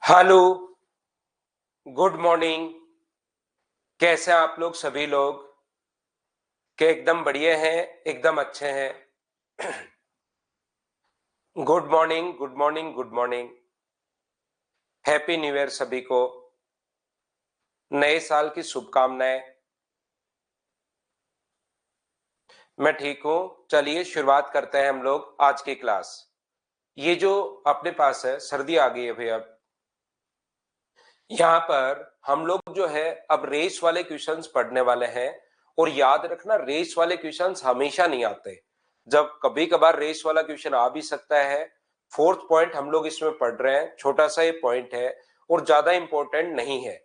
Hello, good morning. कैसे हैं आप लोग सभी लोग? के एकदम बढ़िया हैं, एकदम अच्छे हैं। Good morning, good morning, good morning. Happy new year सभी को। नए साल की शुभकामनाएं। मैं ठीक हूं। चलिए शुरुआत करते हैं हम लोग आज की क्लास। ये जो अपने पास है, सर्दी आ गई है भाई। अब यहाँ पर हम लोग जो है अब रेस वाले क्वेश्चंस पढ़ने वाले हैं। और याद रखना, रेस वाले क्वेश्चंस हमेशा नहीं आते। जब कभी कभार रेस वाला क्वेश्चन आ भी सकता है। फोर्थ पॉइंट हम लोग इसमें पढ़ रहे हैं, छोटा सा ये पॉइंट है और ज्यादा इंपॉर्टेंट नहीं है।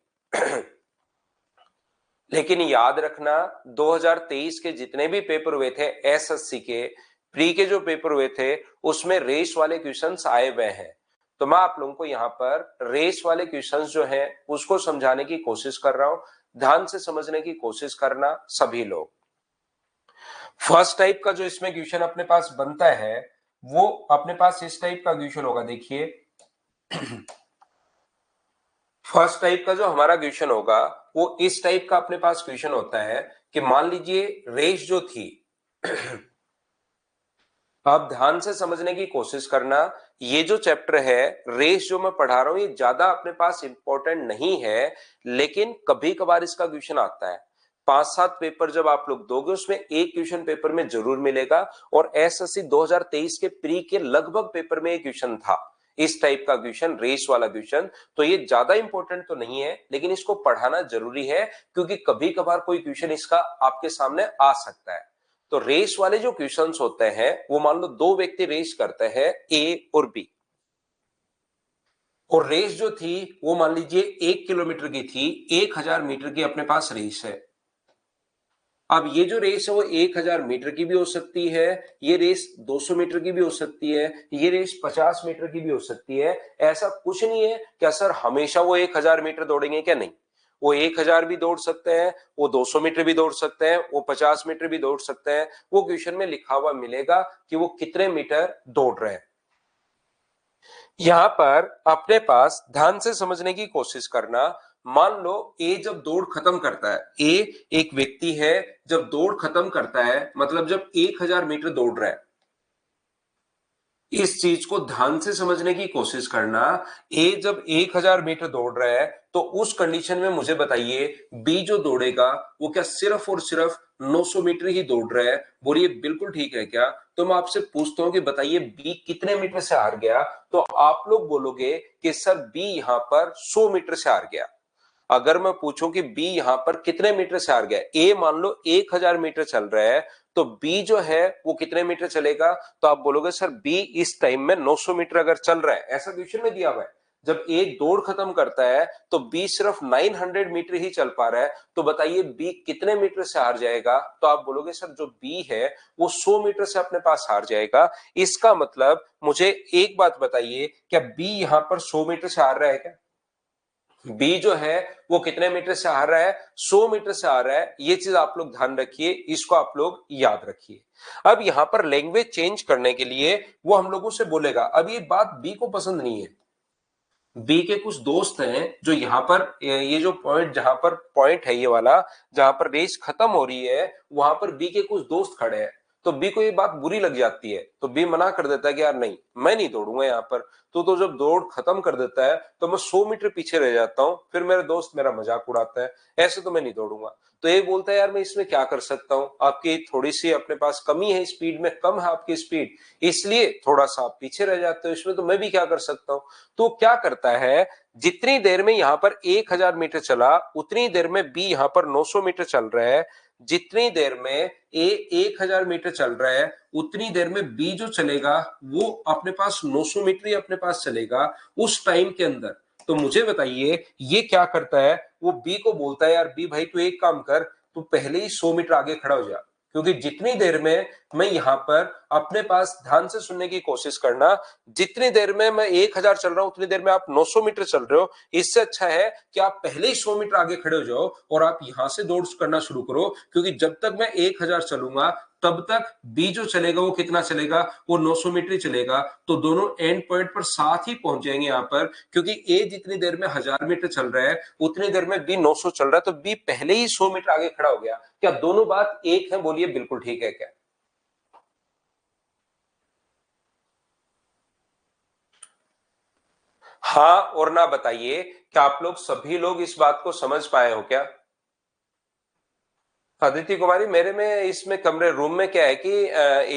लेकिन याद रखना, 2023 के जितने भी पेपर हुए थे एसएससी के, प्री के जो पेपर हुए थे, उसमें रेस वाले क्वेश्चंस आए हुए हैं। तो मैं आप लोगों को यहाँ पर रेस वाले क्वेश्चंस जो हैं उसको समझाने की कोशिश कर रहा हूं। ध्यान से समझने की कोशिश करना सभी लोग। फर्स्ट टाइप का जो इसमें क्वेश्चन अपने पास बनता है, वो अपने पास इस टाइप का क्वेश्चन होगा। देखिए, फर्स्ट टाइप का जो हमारा क्वेश्चन होगा वो इस टाइप का अपने पास क्वेश्चन होता है कि मान लीजिए रेस जो थी। आप ध्यान से समझने की कोशिश करना। ये जो चैप्टर है रेस जो मैं पढ़ा रहा हूं, ये ज्यादा अपने पास इंपॉर्टेंट नहीं है, लेकिन कभी कभार इसका क्वेश्चन आता है। 5-7 पेपर जब आप लोग दोगे, उसमें एक क्वेश्चन पेपर में जरूर मिलेगा। और एसएससी 2023 के प्री के लगभग पेपर में एक क्वेश्चन था इस टाइप का क्वेश्चन, रेस वाला क्वेश्चन। तो ये ज्यादा इंपॉर्टेंट तो नहीं है, लेकिन इसको पढ़ाना जरूरी है, क्योंकि कभी कभार कोई क्वेश्चन इसका आपके सामने आ सकता है। तो रेस वाले जो क्वेश्चंस होते हैं, वो मान लो दो व्यक्ति रेस करते हैं, ए और बी। और रेस जो थी वो मान लीजिए 1 किलोमीटर की थी, 1000 मीटर की अपने पास रेस है। अब ये जो रेस है वो 1000 मीटर की भी हो सकती है, ये रेस 200 मीटर की भी हो सकती है, ये रेस 50 मीटर की भी हो सकती है। ऐसा कुछ नहीं है क्या सर हमेशा वो 1000 मीटर दौड़ेंगे, क्या नहीं। वो 1000 भी दौड़ सकते हैं, वो 200 मीटर भी दौड़ सकते हैं, वो 50 मीटर भी दौड़ सकते हैं। वो क्वेश्चन में लिखा हुआ मिलेगा कि वो कितने मीटर दौड़ रहे हैं। यहां पर अपने पास ध्यान से समझने की कोशिश करना। मान लो ए जब दौड़ खत्म करता है, ए एक व्यक्ति है, जब दौड़ खत्म करता है मतलब जब 1000 मीटर दौड़ रहा है। इस चीज को ध्यान से समझने की कोशिश करना। ए जब 1000 मीटर दौड़ रहा है, तो उस कंडीशन में मुझे बताइए बी जो दौड़ेगा वो क्या सिर्फ और सिर्फ 900 मीटर ही दौड़ रहा है। बोलिए बिल्कुल ठीक है क्या? तो मैं आपसे पूछता हूं कि बताइए बी कितने मीटर से हार गया। तो आप लोग बोलोगे कि सर बी यहां पर 100 मीटर से हार गया। अगर मैं पूछूं कि बी यहां पर कितने मीटर से हार गया, ए मान लो 1000 मीटर चल रहा है, तो बी जो है वो कितने मीटर चलेगा। तो आप बोलोगे सर बी इस टाइम में 900 मीटर अगर चल रहा है, ऐसा क्वेश्चन में दिया हुआ है। जब ए दौड़ खत्म करता है तो बी सिर्फ 900 मीटर ही चल पा रहा है, तो बताइए बी कितने मीटर से हार जाएगा। तो आप बोलोगे सर जो बी है वो 100 मीटर से अपने पास हार जाएगा। इसका मतलब मुझे एक बात बताइए, क्या बी यहां पर 100 मीटर से हार रहा है क्या? बी जो है वो कितने मीटर से आ रहा है? 100 मीटर से आ रहा है। ये चीज आप लोग ध्यान रखिए, इसको आप लोग याद रखिए। अब यहां पर लैंग्वेज चेंज करने के लिए वो हम लोगों से बोलेगा। अब ये बात बी को पसंद नहीं है। बी के कुछ दोस्त हैं जो यहाँ पर ये जो पॉइंट, जहां पर पॉइंट है ये वाला, जहां पर रेस खत्म हो रही है, वहां पर बी के कुछ दोस्त खड़े हैं। तो बी को ये बात बुरी लग जाती है, तो बी मना कर देता है कि यार नहीं, मैं नहीं दौड़ूंगा यहाँ पर। तो जब दौड़ खत्म कर देता है तो मैं 100 मीटर पीछे रह जाता हूँ, फिर मेरे दोस्त मेरा मजाक उड़ाता है, ऐसे तो मैं नहीं दौड़ूंगा। तो ये बोलता है यार मैं इसमें क्या कर सकता हूँ, आपकी थोड़ी सी अपने पास कमी है, स्पीड में कम है आपकी स्पीड, इसलिए थोड़ा सा आप पीछे रह जाते हो, इसमें तो मैं भी क्या कर सकता हूँ। तो क्या करता है, जितनी देर में यहां पर 1000 मीटर चला, उतनी देर में बी यहां पर 900 मीटर चल रहा है। जितनी देर में ए 1000 मीटर चल रहा है, उतनी देर में बी जो चलेगा वो अपने पास 900 मीटर ही अपने पास चलेगा उस टाइम के अंदर। तो मुझे बताइए ये क्या करता है, वो बी को बोलता है यार बी भाई तू एक काम कर, तू पहले ही 100 मीटर आगे खड़ा हो जा। क्योंकि जितनी देर में मैं यहां पर अपने पास, ध्यान से सुनने की कोशिश करना, जितनी देर में मैं 1000 चल रहा हूं उतनी देर में आप 900 मीटर चल रहे हो। इससे अच्छा है कि आप पहले ही 100 मीटर आगे खड़े हो जाओ और आप यहां से दौड़ करना शुरू करो, क्योंकि जब तक मैं 1000 चलूंगा तब तक बी जो चलेगा वो कितना चलेगा, वो 900 मीटर ही चलेगा। तो दोनों एंड पॉइंट पर साथ ही पहुंच जाएंगे यहाँ पर, क्योंकि ए जितनी देर में 1000 मीटर चल रहा है उतनी देर में बी 900 चल रहा है, तो बी पहले ही 100 मीटर आगे खड़ा हो गया। क्या दोनों बात एक है? बोलिए बिल्कुल ठीक है क्या? हाँ और ना बताइए, क्या आप लोग सभी लोग इस बात को समझ पाए हो क्या? अदिति कुमारी, मेरे में इसमें कमरे रूम में क्या है कि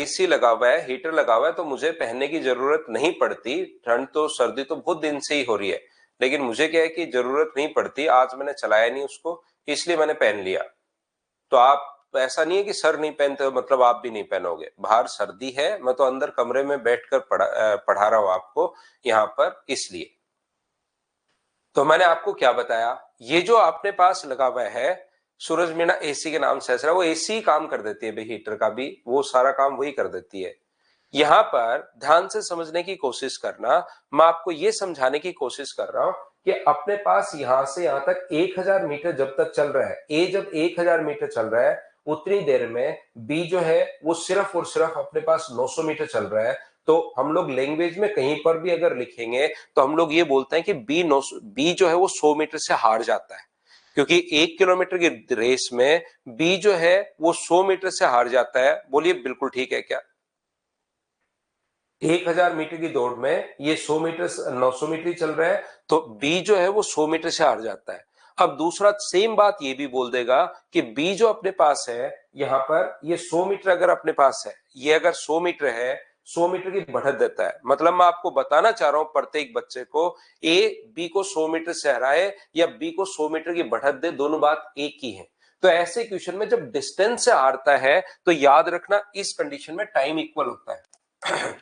एसी लगा हुआ है, हीटर लगा हुआ है, तो मुझे पहनने की जरूरत नहीं पड़ती। ठंड तो सर्दी तो बहुत दिन से ही हो रही है, लेकिन मुझे क्या है कि जरूरत नहीं पड़ती। आज मैंने चलाया नहीं उसको, इसलिए मैंने पहन लिया। तो आप, ऐसा नहीं है कि सर नहीं पहनते हो मतलब आप भी नहीं पहनोगे। बाहर सर्दी है, मैं तो अंदर कमरे में बैठकर पढ़ा रहा हूं आपको यहाँ पर, इसलिए। तो मैंने आपको क्या बताया, ये जो आपने पास लगा हुआ है सूरज मीणा एसी के नाम से ऐसा, वो एसी काम कर देती है भाई, हीटर का भी वो सारा काम वही कर देती है। यहाँ पर ध्यान से समझने की कोशिश करना, मैं आपको ये समझाने की कोशिश कर रहा हूं कि अपने पास यहां से यहां तक 1000 मीटर जब तक चल रहा है, ए जब 1000 मीटर चल रहा है उतनी देर में बी जो है वो सिर्फ और सिर्फ अपने पास 900 मीटर चल रहा है। तो हम लोग लैंग्वेज में कहीं पर भी अगर लिखेंगे तो हम लोग ये बोलते हैं कि बी जो है वो 100 मीटर से हार जाता है, क्योंकि 1 किलोमीटर की रेस में बी जो है वो 100 मीटर से हार जाता है। बोलिए बिल्कुल ठीक है क्या? 1000 मीटर की दौड़ में ये 100 मीटर 900 मीटर ही चल रहा है, तो बी जो है वो 100 मीटर से हार जाता है। अब दूसरा सेम बात ये भी बोल देगा कि बी जो अपने पास है यहां पर, ये 100 मीटर अगर अपने पास है, ये अगर 100 मीटर है, 100 मीटर की बढ़त देता है। मतलब मैं आपको बताना चाह रहा हूं प्रत्येक बच्चे को, ए बी को 100 मीटर से हराए या बी को 100 मीटर की बढ़त दे, दोनों बात एक ही है। तो ऐसे क्वेश्चन में जब डिस्टेंस से हारता है तो याद रखना इस कंडीशन में टाइम इक्वल होता है।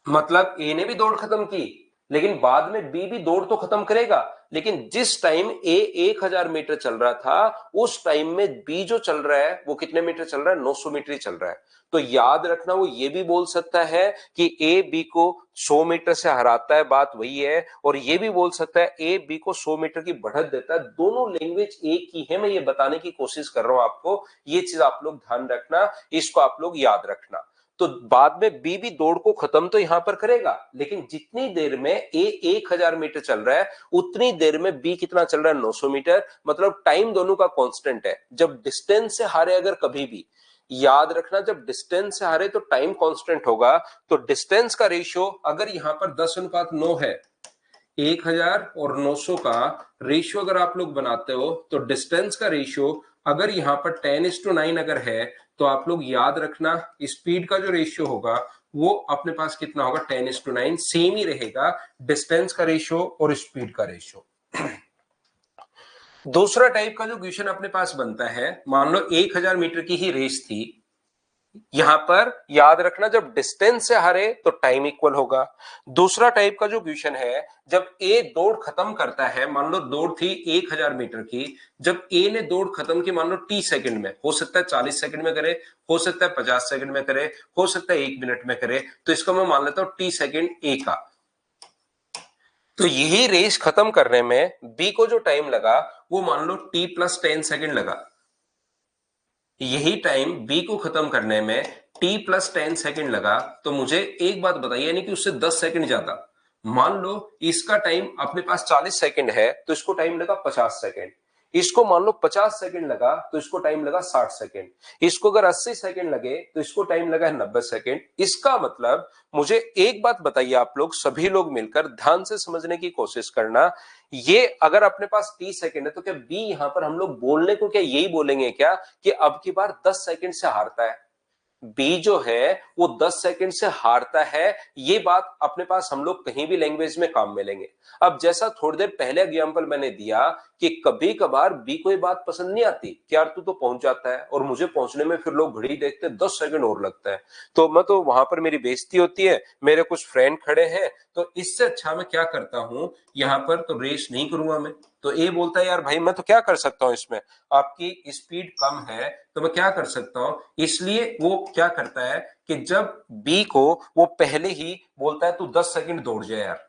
मतलब ए ने भी दौड़ खत्म की, लेकिन बाद में बी भी दौड़ तो खत्म करेगा, लेकिन जिस टाइम ए 1000 मीटर चल रहा था उस टाइम में बी जो चल रहा है वो कितने मीटर चल रहा है? 900 मीटर ही चल रहा है। तो याद रखना वो ये भी बोल सकता है कि ए बी को 100 मीटर से हराता है, बात वही है, और ये भी बोल सकता है ए बी को 100 मीटर की बढ़त देता है। दोनों लैंग्वेज एक ही है, मैं ये बताने की कोशिश कर रहा हूं आपको। ये चीज आप लोग ध्यान रखना, इसको आप लोग याद रखना। तो बाद में बी भी दौड़ को खत्म तो यहां पर करेगा, लेकिन जितनी देर में ए 1000 मीटर चल रहा है उतनी देर में बी कितना चल रहा है? 900 मीटर। मतलब टाइम दोनों का कांस्टेंट है। जब डिस्टेंस से हारे अगर कभी भी, याद रखना जब डिस्टेंस से हारे तो टाइम कांस्टेंट होगा। तो डिस्टेंस का रेशियो अगर यहां पर 10:9 है, 1000 और 900 का रेशियो अगर आप लोग बनाते हो, तो डिस्टेंस का रेशियो अगर यहां पर 10:9 अगर है, तो आप लोग याद रखना स्पीड का जो रेशियो होगा वो अपने पास कितना होगा? 10:9 सेम ही रहेगा, डिस्टेंस का रेशियो और स्पीड का रेशियो। दूसरा टाइप का जो क्वेश्चन अपने पास बनता है, मान लो 1000 मीटर की ही रेस थी, यहां पर याद रखना जब डिस्टेंस से हारे तो टाइम इक्वल होगा। दूसरा टाइप का जो क्वेश्चन है, जब ए दौड़ खत्म करता है, मान लो दौड़ थी 1000 मीटर की, जब ए ने दौड़ खत्म की मान लो टी सेकंड में, हो सकता है 40 सेकंड में करे, हो सकता है 50 सेकंड में करे, हो सकता है 1 मिनट में करे, तो इसको मैं मान लेता हूं टी सेकंड ए का। तो यही रेस खत्म करने में बी को जो टाइम लगा वो मान लो t+10 सेकंड लगा। यही टाइम बी को खत्म करने में t+10 सेकंड लगा। तो मुझे एक बात बताइए, यानी कि उससे 10 सेकंड ज्यादा। मान लो इसका टाइम अपने पास 40 सेकंड है तो इसको टाइम लगा 50 सेकंड। इसको मान लो 50 सेकंड लगा तो इसको टाइम लगा 60 सेकंड। इसको अगर 80 सेकंड लगे तो इसको टाइम लगा 90 सेकंड। इसका मतलब, मुझे एक बात बताइए, आप लोग सभी लोग मिलकर ध्यान से समझने की कोशिश करना, ये अगर अपने पास 30 सेकंड है तो क्या बी यहां पर हम लोग बोलने को क्या यही बोलेंगे क्या कि अब की बार 10 सेकंड से हारता है? बी जो है वो 10 सेकंड से हारता है, ये बात अपने पास हम लोग कहीं भी लैंग्वेज में काम में लेंगे। अब जैसा थोड़ी देर पहले एग्जांपल मैंने दिया कि कभी कभार बी को ये बात पसंद नहीं आती कि यार तू तो पहुंच जाता है, और मुझे पहुंचने में फिर लोग घड़ी देखते 10 सेकंड और लगता है, तो मैं तो वहां पर मेरी बेइज्जती होती है, मेरे कुछ फ्रेंड खड़े हैं, तो इससे अच्छा मैं क्या करता हूं, यहां पर तो रेस नहीं करूंगा मैं। तो ए बोलता है यार भाई मैं तो क्या कर सकता हूं इसमें, आपकी स्पीड कम है तो मैं क्या कर सकता हूं, इसलिए वो क्या करता है कि जब बी को वो पहले ही बोलता है तू 10 सेकंड दौड़ जाए यार,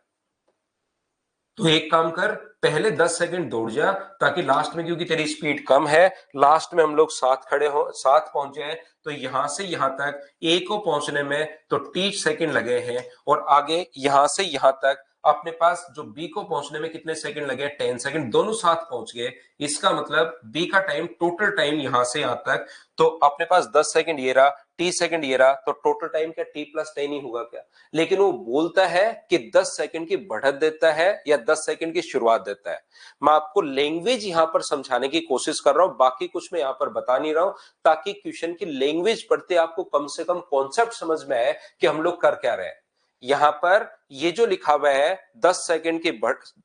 तो एक काम कर, पहले 10 सेकंड दौड़ जा, ताकि लास्ट में, क्योंकि तेरी स्पीड कम है, लास्ट में हम लोग साथ खड़े हो, साथ पहुंचे हैं, तो यहां से यहां तक ए को पहुंचने में तो 30 सेकंड लगे हैं, और आगे यहां से यहां तक अपने पास जो बी को पहुंचने में कितने सेकंड लगे, 10 सेकंड, दोनों साथ पहुंच गए। इसका मतलब बी का टाइम, टोटल टाइम यहां से यहां तक, तो अपने पास 10 सेकंड ये रहा, टी सेकंड ये रहा, तो टोटल टाइम क्या टी प्लस 10 ही होगा क्या? लेकिन वो बोलता है कि 10 सेकंड की बढ़त देता है या 10 सेकंड की शुरुआत देता है। मैं आपको लैंग्वेज यहां पर समझाने की कोशिश कर रहा हूं, बाकी कुछ मैं यहां पर बता नहीं रहा हूं, ताकि क्वेश्चन की लैंग्वेज पढ़ते आपको कम से कम कॉन्सेप्ट समझ में आए कि हम लोग कर क्या रहे हैं। यहां पर ये जो लिखा हुआ है 10 सेकंड की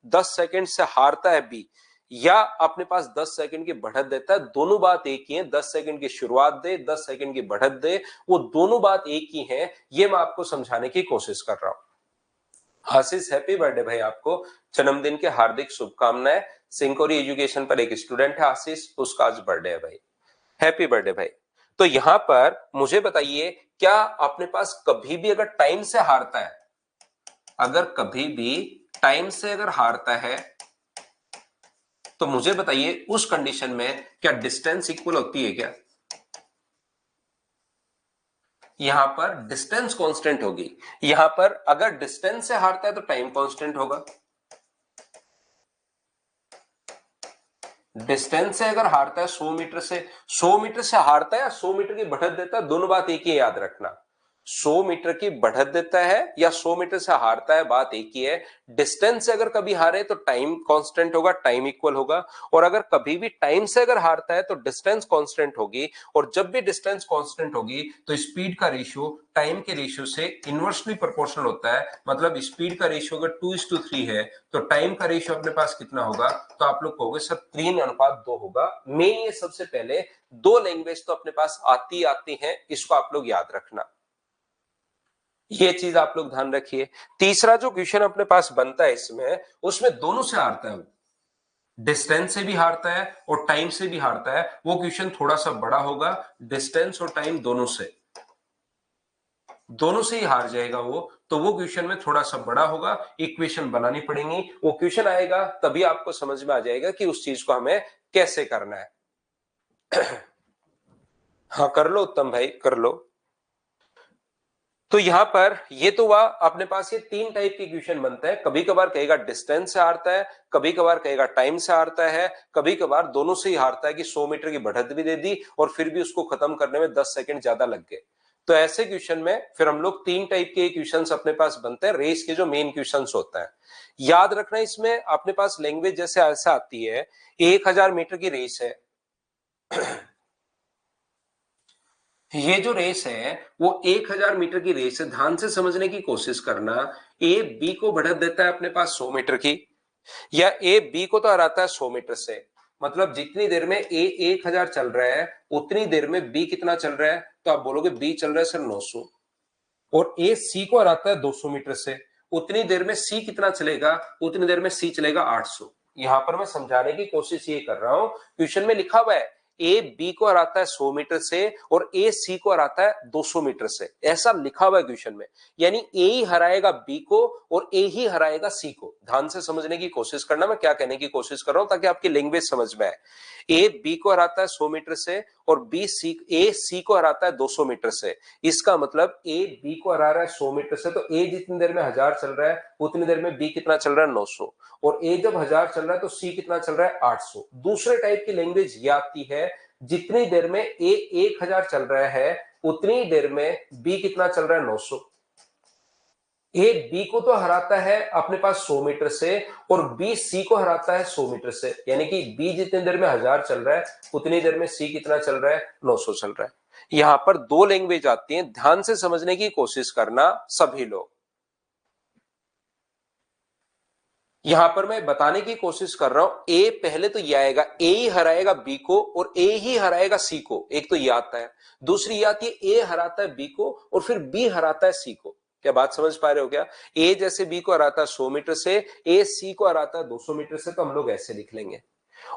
10 सेकंड से हारता है बी, या अपने पास 10 सेकंड की बढ़त देता है, दोनों बात एक ही है। 10 सेकंड की शुरुआत दे, 10 सेकंड की बढ़त दे, वो दोनों बात एक ही है। ये मैं आपको समझाने की कोशिश कर रहा हूं। आशीष, हैप्पी बर्थडे भाई, आपको जन्मदिन के हार्दिक शुभकामनाएं। सिंकोरी एजुकेशन पर एक स्टूडेंट है आशीष, उसका आज बर्थडे है भाई, हैप्पी बर्थडे भाई। तो यहां पर मुझे बताइए, क्या अपने पास कभी भी अगर टाइम से हारता है, अगर कभी भी टाइम से अगर हारता है, तो मुझे बताइए उस कंडीशन में क्या डिस्टेंस इक्वल होती है क्या? यहां पर डिस्टेंस कांस्टेंट होगी। यहां पर अगर डिस्टेंस से हारता है तो टाइम कांस्टेंट होगा। डिस्टेंस से अगर हारता है 100 मीटर से, 100 मीटर से हारता है या 100 मीटर की बढ़त देता है, दोनों बात एक ही है, याद रखना। 100 मीटर की बढ़त देता है या 100 मीटर से हारता है, बात एक ही है। डिस्टेंस से अगर कभी हारे तो टाइम कांस्टेंट होगा, टाइम इक्वल होगा। और अगर कभी भी टाइम से अगर हारता है तो डिस्टेंस कांस्टेंट होगी। और जब भी डिस्टेंस कांस्टेंट होगी तो स्पीड का रेशियो टाइम के रेशियो से इनवर्सली प्रोपोर्शनल होता है। मतलब स्पीड का रेशियो अगर 2:3 है, तो टाइम का रेशियो अपने पास कितना होगा? तो आप लोग कहोगे सर 3:2 होगा। मेन ये सबसे पहले दो लैंग्वेज तो अपने पास आती है, इसको आप लोग याद रखना, ये चीज आप लोग ध्यान रखिए। तीसरा जो क्वेश्चन अपने पास बनता है इसमें, उसमें दोनों से हारता है, डिस्टेंस से भी हारता है और टाइम से भी हारता है। वो क्वेश्चन थोड़ा सा बड़ा होगा, डिस्टेंस और टाइम दोनों से ही हार जाएगा वो, तो वो क्वेश्चन में थोड़ा सा बड़ा होगा, इक्वेशन बनानी पड़ेगी। वो क्वेश्चन आएगा तभी आपको समझ में आ जाएगा कि उस चीज को हमें कैसे करना है। हाँ कर लो उत्तम भाई, कर लो। तो यहां पर ये तो हुआ अपने पास, ये तीन टाइप के क्वेश्चन बनते हैं। कभी कभार कहेगा डिस्टेंस से हारता है, कभी कभार कहेगा टाइम से हारता है, कभी कभार दोनों से ही हारता है कि 100 मीटर की बढ़त भी दे दी और फिर भी उसको खत्म करने में 10 सेकंड ज्यादा लग गए। तो ऐसे क्वेश्चन में फिर हम लोग तीन टाइप के क्वेश्चंस अपने पास बनते हैं, रेस के जो मेन क्वेश्चंस होता है। याद रखना, इसमें अपने पास लैंग्वेज जैसे ऐसा आती है, 1000 मीटर की रेस है। ये जो रेस है वो 1000 मीटर की रेस है, ध्यान से समझने की कोशिश करना। ए बी को बढ़त देता है अपने पास 100 मीटर की, या ए बी को तो हराता है 100 मीटर से। मतलब जितनी देर में ए 1000 चल रहा है, उतनी देर में बी कितना चल रहा है? तो आप बोलोगे बी चल रहा है सर 900। और ए सी को हराता है 200 मीटर से, उतनी देर में सी कितना चलेगा? उतनी देर में सी चलेगा 800। यहां पर मैं समझाने की कोशिश ये कर रहा हूं, क्वेश्चन में लिखा हुआ है ए बी को हराता है 100 मीटर से और ए सी को हराता है 200 मीटर से, ऐसा लिखा हुआ है क्वेश्चन में। यानी ए ही हराएगा बी को और ए ही हराएगा सी को। ध्यान से समझने की कोशिश करना, मैं क्या कहने की कोशिश कर रहा हूं, ताकि आपकी लैंग्वेज समझ में आए। ए बी को हराता है 100 मीटर से और ए सी को हराता है 200 मीटर से। इसका मतलब ए बी को हरा रहा है 100 मीटर से, तो ए जितनी देर में 1000 चल रहा है, उतनी देर में बी कितना चल रहा है? 900। और ए जब 1000 चल रहा है तो सी कितना चल रहा है? 800। दूसरे टाइप की लैंग्वेज ये आती है, जितनी देर में ए 1000 चल रहा है, उतनी देर में बी कितना चल रहा है? 900। ए बी को तो हराता है अपने पास 100 मीटर से और बी सी को हराता है 100 मीटर से। यानी कि बी जितनी देर में 1000 चल रहा है, उतनी देर में सी कितना चल रहा है? 900 चल रहा है। यहां पर दो लैंग्वेज आती हैं, ध्यान से समझने की कोशिश करना सभी लोग। यहां पर मैं बताने की कोशिश कर रहा हूं, ए पहले तो ये आएगा, ए ही हराएगा बी को और ए ही हराएगा सी को, एक तो ये आता है। दूसरी ये आती है ए हराता है बी को और फिर बी हराता है सी को। क्या बात समझ पा रहे हो क्या? ए जैसे बी को हराता है 100 मीटर से, ए सी को हराता है 200 मीटर से, तो हम लोग ऐसे लिख लेंगे।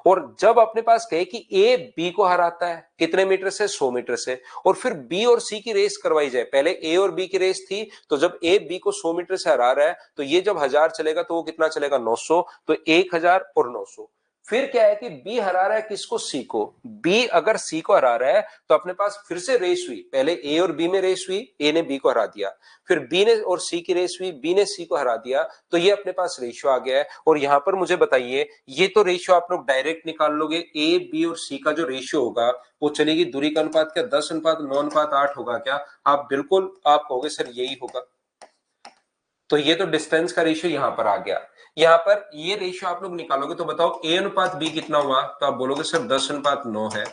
और जब अपने पास कहे कि ए बी को हराता है कितने मीटर से, 100 मीटर से, और फिर बी और सी की रेस करवाई जाए, पहले ए और बी की रेस थी, तो जब ए बी को 100 मीटर से हरा रहा है तो ये जब 1000 चलेगा तो वो कितना चलेगा, 900, तो 1000 और 900। फिर क्या है कि बी हरा रहा है किसको, सी को। बी अगर सी को हरा रहा है तो अपने पास फिर से रेस हुई, पहले ए और बी में रेस हुई, ए ने बी को हरा दिया, फिर बी ने और सी की रेस हुई, बी ने सी को हरा दिया, तो ये अपने पास रेशियो आ गया है। और यहां पर मुझे बताइए, ये तो रेशियो आप लोग डायरेक्ट निकाल लोगे, ए बी और सी का जो रेशियो होगा वो चलेगी दूरी का अनुपात क्या, 10:9:8 होगा क्या, आप बिल्कुल आप कहोगे सर यही होगा। तो ये तो डिस्टेंस का रेशियो यहां पर आ गया। यहां पर ये रेशियो आप लोग निकालोगे तो बताओ ए अनुपात बी कितना हुआ, तो आप बोलोगे सर 10:9 है।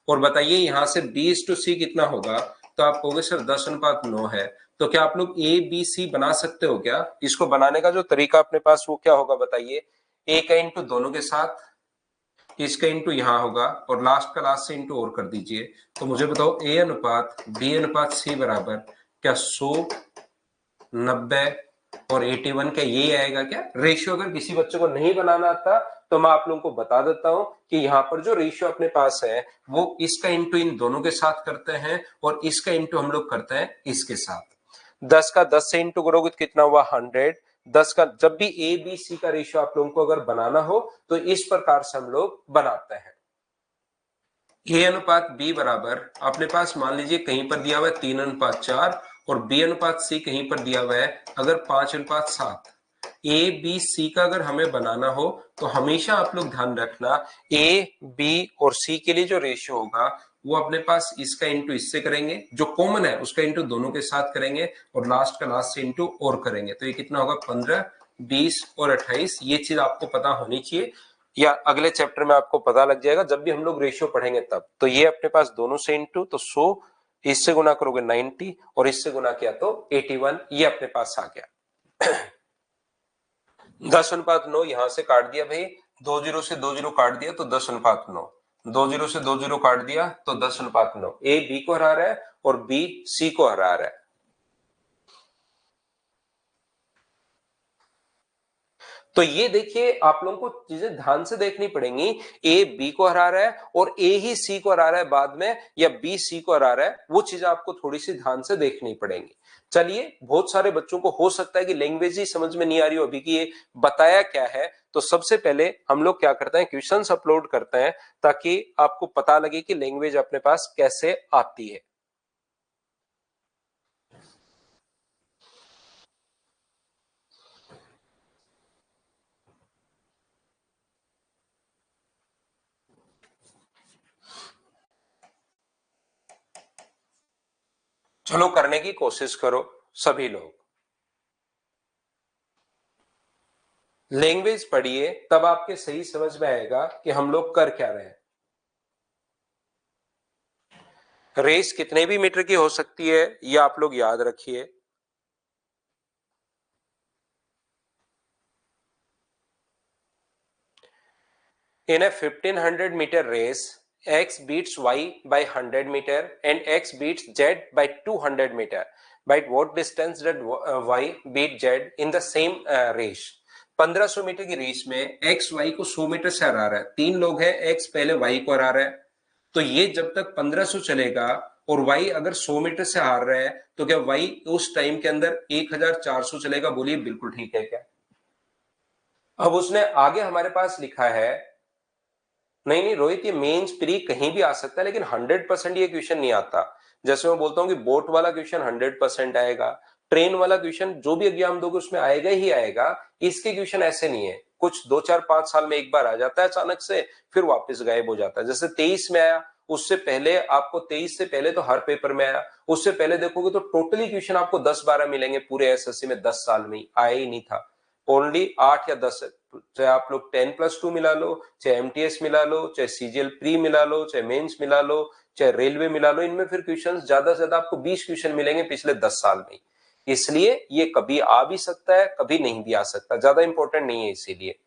और बताइए यहां से बी टू सी कितना होगा, तो आप कहोगे सर 10:9 है। तो क्या आप लोग ए बी सी बना सकते हो क्या? इसको बनाने का जो तरीका अपने पास वो क्या होगा बताइए, ए का इंटू दोनों के साथ, इसका इंटू यहां होगा, और लास्ट का लास्ट से इंटू और कर दीजिए। तो मुझे बताओ ए अनुपात बी अनुपात सी बराबर क्या 100, 90 और 81 का यही आएगा क्या रेशियो? अगर किसी बच्चे को नहीं बनाना आता तो मैं आप लोगों को बता देता हूं कि यहाँ पर जो रेशियो अपने पास है वो इसका इंटू इन दोनों के साथ करते हैं, और इसका इंटू हम लोग करते हैं इसके साथ। 10 का 10 से इंटू करोगे तो कितना हुआ, 100। 10 का जब भी ए बी सी का रेशियो आप लोगों को अगर बनाना हो तो इस प्रकार से हम लोग बनाते हैं। ए अनुपात बी बराबर अपने पास मान लीजिए कहीं पर दिया हुआ है 3:4, और बी अनुपात सी कहीं पर दिया हुआ है अगर 5:7। ए बी सी का अगर हमें बनाना हो तो हमेशा आप लोग ध्यान रखना, ए बी और सी के लिए जो रेशियो होगा वो अपने पास इसका इंटू इससे करेंगे, जो कॉमन है उसका इंटू दोनों के साथ करेंगे, और लास्ट का लास्ट से इंटू और करेंगे। तो ये कितना होगा, 15, 20 और 28। ये चीज आपको पता होनी चाहिए, या अगले चैप्टर में आपको पता लग जाएगा जब भी हम लोग रेशियो पढ़ेंगे तब। तो ये अपने पास दोनों से इंटू, तो 100, इससे गुना करोगे 90, और इससे गुना किया तो 81, ये अपने पास आ गया। 10:9 यहां से काट दिया भाई, 20 से 20 काट दिया तो 10:9, 20 से 20 काट दिया तो 10:9। ए बी को हरा रहा है और बी सी को हरा रहा है। तो ये देखिए आप लोगों को चीजें ध्यान से देखनी पड़ेंगी, ए बी को हरा रहा है और ए ही सी को हरा रहा है बाद में, या बी सी को हरा रहा है, वो चीजें आपको थोड़ी सी ध्यान से देखनी पड़ेंगी। चलिए, बहुत सारे बच्चों को हो सकता है कि लैंग्वेज ही समझ में नहीं आ रही हो अभी कि ये बताया क्या है, तो सबसे पहले हम लोग क्या करते हैं, क्वेश्चंस अपलोड करते हैं ताकि आपको पता लगे कि लैंग्वेज अपने पास कैसे आती है। चलो करने की कोशिश करो सभी लोग, लैंग्वेज पढ़िए तब आपके सही समझ में आएगा कि हम लोग कर क्या रहे हैं। रेस कितने भी मीटर की हो सकती है ये आप लोग याद रखिए। In a 1500 meter race, X beats Y by 100 meter and X beats Z by 200 meter. By what distance did Y beat Z in the same race? 1500 metre की रेस में X Y को 100 मीटर से हरा रहा है, 3 लोग हैं, X पहले Y को हरा रहा है, तो ये जब तक 1500 चलेगा और Y अगर 100 मीटर से हार रहा है तो क्या Y उस टाइम के अंदर 1400 चलेगा? बोलिए बिल्कुल ठीक है क्या? अब उसने आगे हमारे पास लिखा है, नहीं नहीं रोहित, ये मेंस प्री कहीं भी आ सकता है लेकिन 100% ये क्वेश्चन नहीं आता। जैसे मैं बोलता हूँ कि बोट वाला क्वेश्चन 100% आएगा, ट्रेन वाला क्वेश्चन जो भी एग्जाम दोगे उसमें आएगा ही आएगा। इसके क्वेश्चन ऐसे नहीं है, कुछ 2 4 5 साल में एक बार आ जाता है अचानक से, फिर वापस गायब हो जाता है। जैसे 23 में आया, उससे पहले आपको 23 से पहले तो हर पेपर में आया, उससे पहले देखोगे तो टोटली क्वेश्चन आपको 10-12 मिलेंगे पूरे एसएससी में, 10 साल में आया ही नहीं था। ओनली 8 या 10, चाहे आप लोग 10+2 मिला लो, चाहे एमटीएस मिला लो, चाहे सीजीएल प्री मिला लो, चाहे मेंस मिला लो, चाहे रेलवे मिला लो, इनमें फिर क्वेश्चंस ज्यादा से ज्यादा आपको 20 क्वेश्चन मिलेंगे पिछले 10 साल में। इसलिए ये कभी आ भी सकता है, कभी नहीं भी आ सकता, ज्यादा इंपॉर्टेंट नहीं है इसीलिए।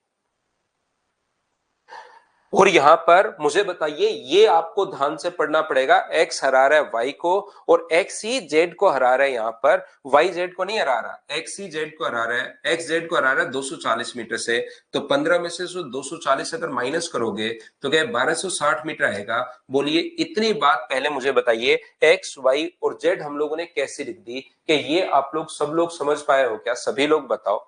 और यहां पर मुझे बताइए, ये आपको ध्यान से पढ़ना पड़ेगा, एक्स हरा रहा है वाई को और एक्स ही जेड को हरा रहा है। यहां पर वाई जेड को नहीं हरा रहा, एक्स ही जेड को हरा रहा है, एक्स जेड को हरा रहा है 240 मीटर से। तो 15 में से 240 अगर माइनस करोगे तो क्या 1260 मीटर आएगा। बोलिए इतनी बात पहले मुझे बताइए, एक्स वाई और जेड हम लोगों ने कैसे लिख दी, कि ये आप लोग सब लोग समझ पाए हो क्या? सभी लोग बताओ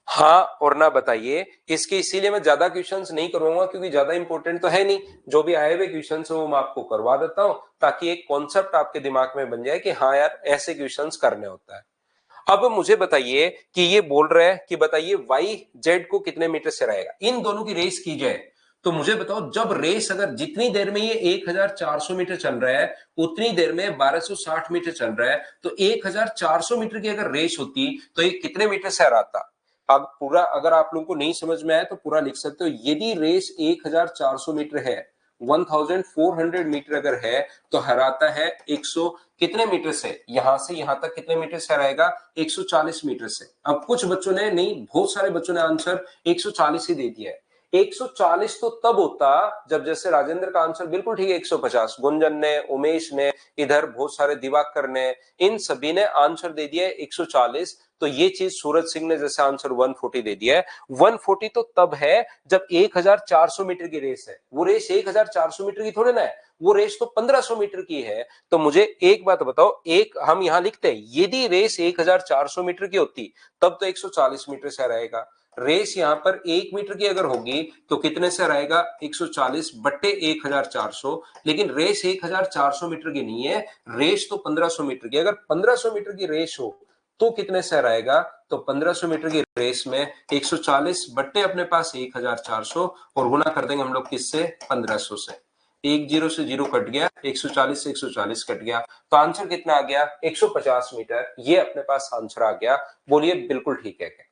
हाँ और ना बताइए। इसके इसीलिए मैं ज्यादा क्वेश्चंस नहीं करूंगा क्योंकि ज्यादा इंपॉर्टेंट तो है नहीं, जो भी आए हुए क्वेश्चंस वो मैं आपको करवा देता हूं ताकि एक कॉन्सेप्ट आपके दिमाग में बन जाए कि हाँ यार ऐसे क्वेश्चंस करने होता है। अब मुझे बताइए कि ये बोल रहा है कि बताइए वाई जेड को कितने मीटर से रहेगा, इन दोनों की रेस की जाए। तो मुझे बताओ, जब रेस अगर जितनी देर में ये 1400 मीटर चल रहा है उतनी देर में 1260 मीटर चल रहा है, तो 1400 मीटर की अगर रेस होती तो ये कितने मीटर से हराता? अब पूरा अगर आप लोगों को नहीं समझ में आया तो पूरा लिख सकते हो। यदि रेस 1400 मीटर है, 1400 मीटर अगर है, तो हराता है 100 कितने मीटर से, यहां से यहां तक कितने मीटर से हराएगा? 140 मीटर से। अब कुछ बच्चों ने नहीं, बहुत सारे बच्चों ने आंसर 140 ही दे दिया है। 140 तो तब होता जब, जैसे राजेंद्र का आंसर बिल्कुल ठीक है 150, गुंजन ने, उमेश ने, इधर बहुत सारे दिवाकर ने, इन सभी ने आंसर दे दिया है 140। तो ये चीज सूरज सिंह ने जैसे आंसर 140 दे दिया है। 140 तो तब है जब 1400 मीटर की रेस है, वो रेस 1400 मीटर की थोड़ी ना है, वो रेस तो 1500 मीटर की है। तो मुझे एक बात बताओ, एक हम यहां लिखते हैं यदि रेस 1400 मीटर की होती तब तो 140 मीटर से रहेगा। रेस यहां पर 1 मीटर की अगर होगी तो कितने से रहेगा? 140 बट्टे 1400। लेकिन रेस 1400 मीटर की नहीं है, रेस तो 1500 मीटर की। अगर 1500 मीटर की रेस हो तो कितने से रहेगा? तो 1500 मीटर की रेस में 140 बट्टे अपने पास 1400 और गुना कर देंगे हम लोग किससे? 1500 से। एक जीरो से जीरो कट गया, 140 से 140 कट गया, तो आंसर कितना आ गया? 150 मीटर। ये अपने पास आंसर आ गया। बोलिए बिल्कुल ठीक है क्या?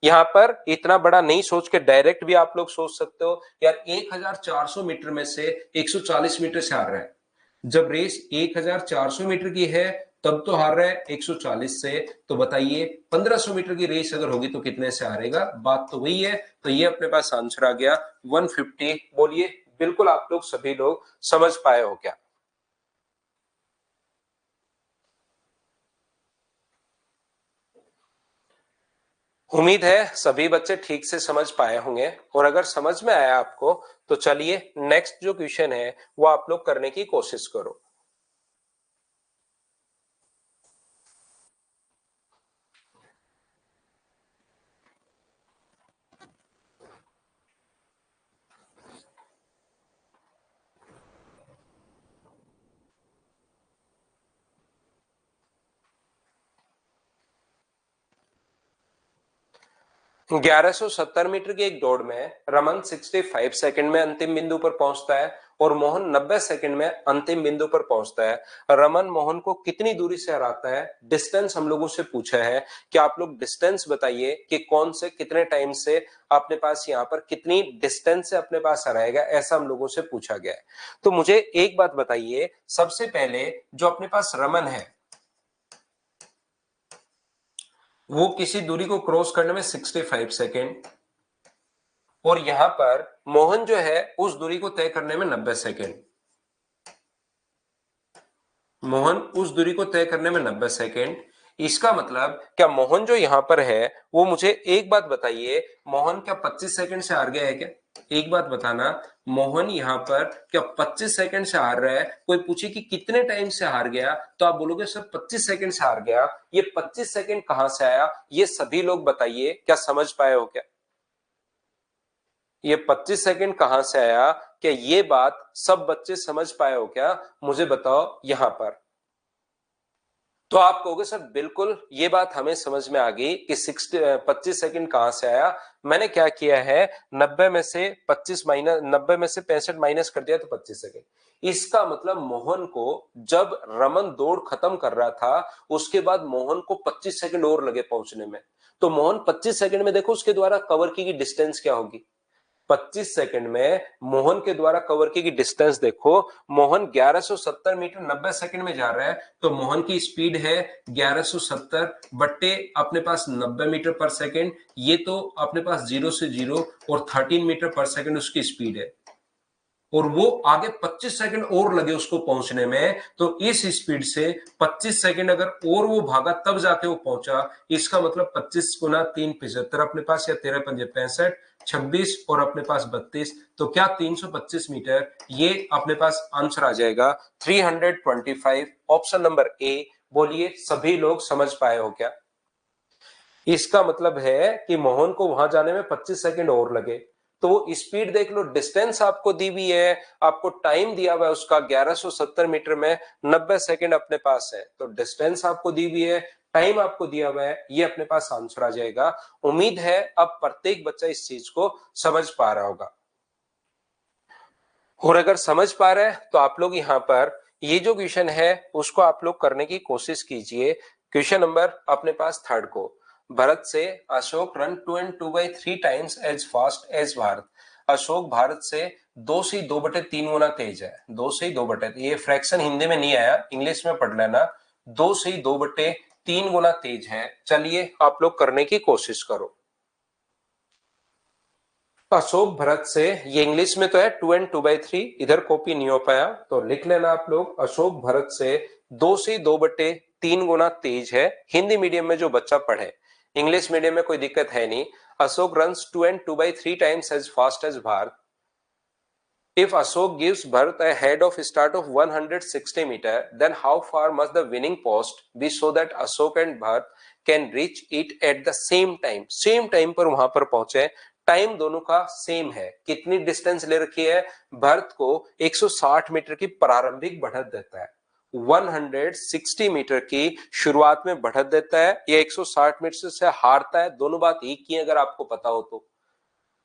यहां पर इतना बड़ा नहीं सोच के डायरेक्ट भी आप लोग सोच सकते हो यार, 1400 मीटर में से 140 मीटर से हार रहा है। जब रेस 1400 मीटर की है तब तो हार रहा है 140 से। तो बताइए 1500 मीटर की रेस अगर होगी तो कितने से हारेगा? बात तो वही है। तो ये अपने पास आंसर आ गया 150। बोलिए बिल्कुल आप लोग सभी लोग समझ पाए हो क्या? उम्मीद है सभी बच्चे ठीक से समझ पाए होंगे, और अगर समझ में आया आपको तो चलिए नेक्स्ट जो क्वेश्चन है वो आप लोग करने की कोशिश करो। 1170 मीटर की एक दौड़ में रमन 65 सेकंड में अंतिम बिंदु पर पहुंचता है और मोहन 90 सेकंड में अंतिम बिंदु पर पहुंचता है। रमन मोहन को कितनी दूरी से हराता है? डिस्टेंस हम लोगों से पूछा है कि आप लोग डिस्टेंस बताइए कि कौन से कितने टाइम से अपने पास यहाँ पर कितनी डिस्टेंस से अपने पास हराएगा, ऐसा हम लोगों से पूछा गया है। तो मुझे एक बात बताइए, सबसे पहले जो अपने पास रमन है वो किसी दूरी को क्रॉस करने में 65 सेकेंड, और यहां पर मोहन जो है उस दूरी को तय करने में 90 सेकेंड। मोहन उस दूरी को तय करने में 90 सेकेंड। इसका मतलब क्या मोहन जो यहां पर है वो, मुझे एक बात बताइए, मोहन क्या 25 सेकंड से हार गया है क्या? एक बात बताना, मोहन यहां पर क्या 25 सेकंड से हार रहा है? कोई पूछे कि कितने टाइम से हार गया तो आप बोलोगे सर 25 सेकंड से हार गया। ये 25 सेकंड कहां से आया? ये सभी लोग बताइए, क्या समझ पाए हो क्या? ये 25 सेकंड कहां से आया? क्या ये बात सब बच्चे समझ पाए हो क्या? मुझे बताओ यहां पर। तो आप कहोगे सर बिल्कुल ये बात हमें समझ में आ गई कि 25 सेकंड कहां से आया। मैंने क्या किया है, 90 में से 25 माइनस, 90 में से 65 माइनस कर दिया तो 25 सेकंड। इसका मतलब मोहन को जब रमन दौड़ खत्म कर रहा था उसके बाद मोहन को 25 सेकंड और लगे पहुंचने में। तो मोहन 25 सेकंड में देखो उसके द्वारा कवर की डिस्टेंस क्या होगी? 25 सेकंड में मोहन के द्वारा कवर की डिस्टेंस देखो, मोहन 1170 मीटर 90 सेकंड में जा रहा है, तो मोहन की स्पीड है 1170 बट्टे अपने पास 90 मीटर पर सेकंड, ये तो अपने पास 0 से 0 और 13 मीटर पर सेकंड उसकी स्पीड है, और वो आगे 25 सेकंड और लगे उसको पहुंचने में, तो इस स्पीड से 25 सेकंड अगर और वो भागा तब जाके वो पहुंचा, इसका मतलब 25 गुना 3 75 अपने पास, या 13 पंजे 65, 26 और अपने पास 32, तो क्या 325 मीटर, ये अपने पास आंसर आ जाएगा 325, ऑप्शन नंबर ए। बोलिए सभी लोग समझ पाए हो क्या? इसका मतलब है कि मोहन को वहां जाने में 25 सेकंड और लगे, तो वो स्पीड देख लो, डिस्टेंस आपको दी हुई है, आपको टाइम दिया हुआ है उसका 1170 मीटर में 90 सेकंड अपने पास है, तो डिस्टेंस आपको दी हुई है, टाइम आपको दिया हुआ है, ये अपने पास आंसर आ जाएगा। उम्मीद है अब प्रत्येक बच्चा इस चीज को समझ पा रहा होगा, और अगर समझ पा रहे हैं तो आप लोग यहाँ पर ये जो क्वेश्चन है उसको आप लोग करने की कोशिश कीजिए। क्वेश्चन नंबर अपने पास थर्ड को, भरत से Ashok run 2 and 2/3 times as fast as Bharat. Ashok Bharat से 2 से 2/3 गुना तेज है, 2 से 2/, ये फ्रैक्शन हिंदी में नहीं आया, इंग्लिश में पढ़ लेना, 2 से 2/3 गुना तेज है। चलिए आप लोग करने की कोशिश करो। अशोक भरत से, ये इंग्लिश में तो है 2 and 2/3, इधर कॉपी नहीं हो पाया तो लिख लेना आप लोग, अशोक भरत से 2 से 2/3 गुना तेज है। हिंदी मीडियम में जो बच्चा पढ़े, इंग्लिश मीडियम में कोई दिक्कत है नहीं। Ashok runs 2 and 2/3 times as fast as Bharat. If Ashok gives Bharat a head of start of 160 meter, then how far must the winning post be so that Ashok and Bharat can reach it at the same time? Same time पर वहां पर पहुंचे, time दोनों का same है। कितनी distance ले रखी है? भरत को 160 मीटर की प्रारंभिक बढ़त देता है, 160 मीटर की शुरुआत में बढ़त देता है, या 160 मीटर से हारता है, दोनों बात एक ही है अगर आपको पता हो तो।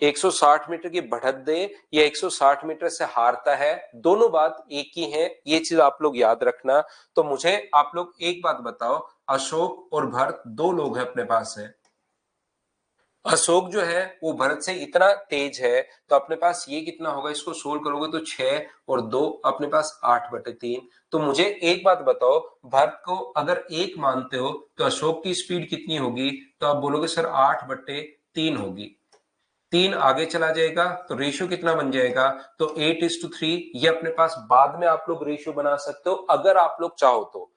160 मीटर की बढ़त दे या 160 मीटर से हारता है, दोनों बात एक ही है, ये चीज आप लोग याद रखना। तो मुझे आप लोग एक बात बताओ, अशोक और भरत दो लोग हैं अपने पास है, अशोक जो है वो भरत से इतना तेज है, तो अपने पास ये कितना होगा, इसको सोल्व करोगे तो 6 और 2 अपने पास 8/3। तो मुझे एक बात बताओ, भरत को अगर एक मानते हो तो अशोक की स्पीड कितनी होगी? तो आप बोलोगे सर 8/3 होगी, 3 आगे चला जाएगा तो रेशियो कितना बन जाएगा? तो 8:3। ये अपने पास बाद में आप लोग रेशियो बना सकते हो अगर आप लोग चाहो तो।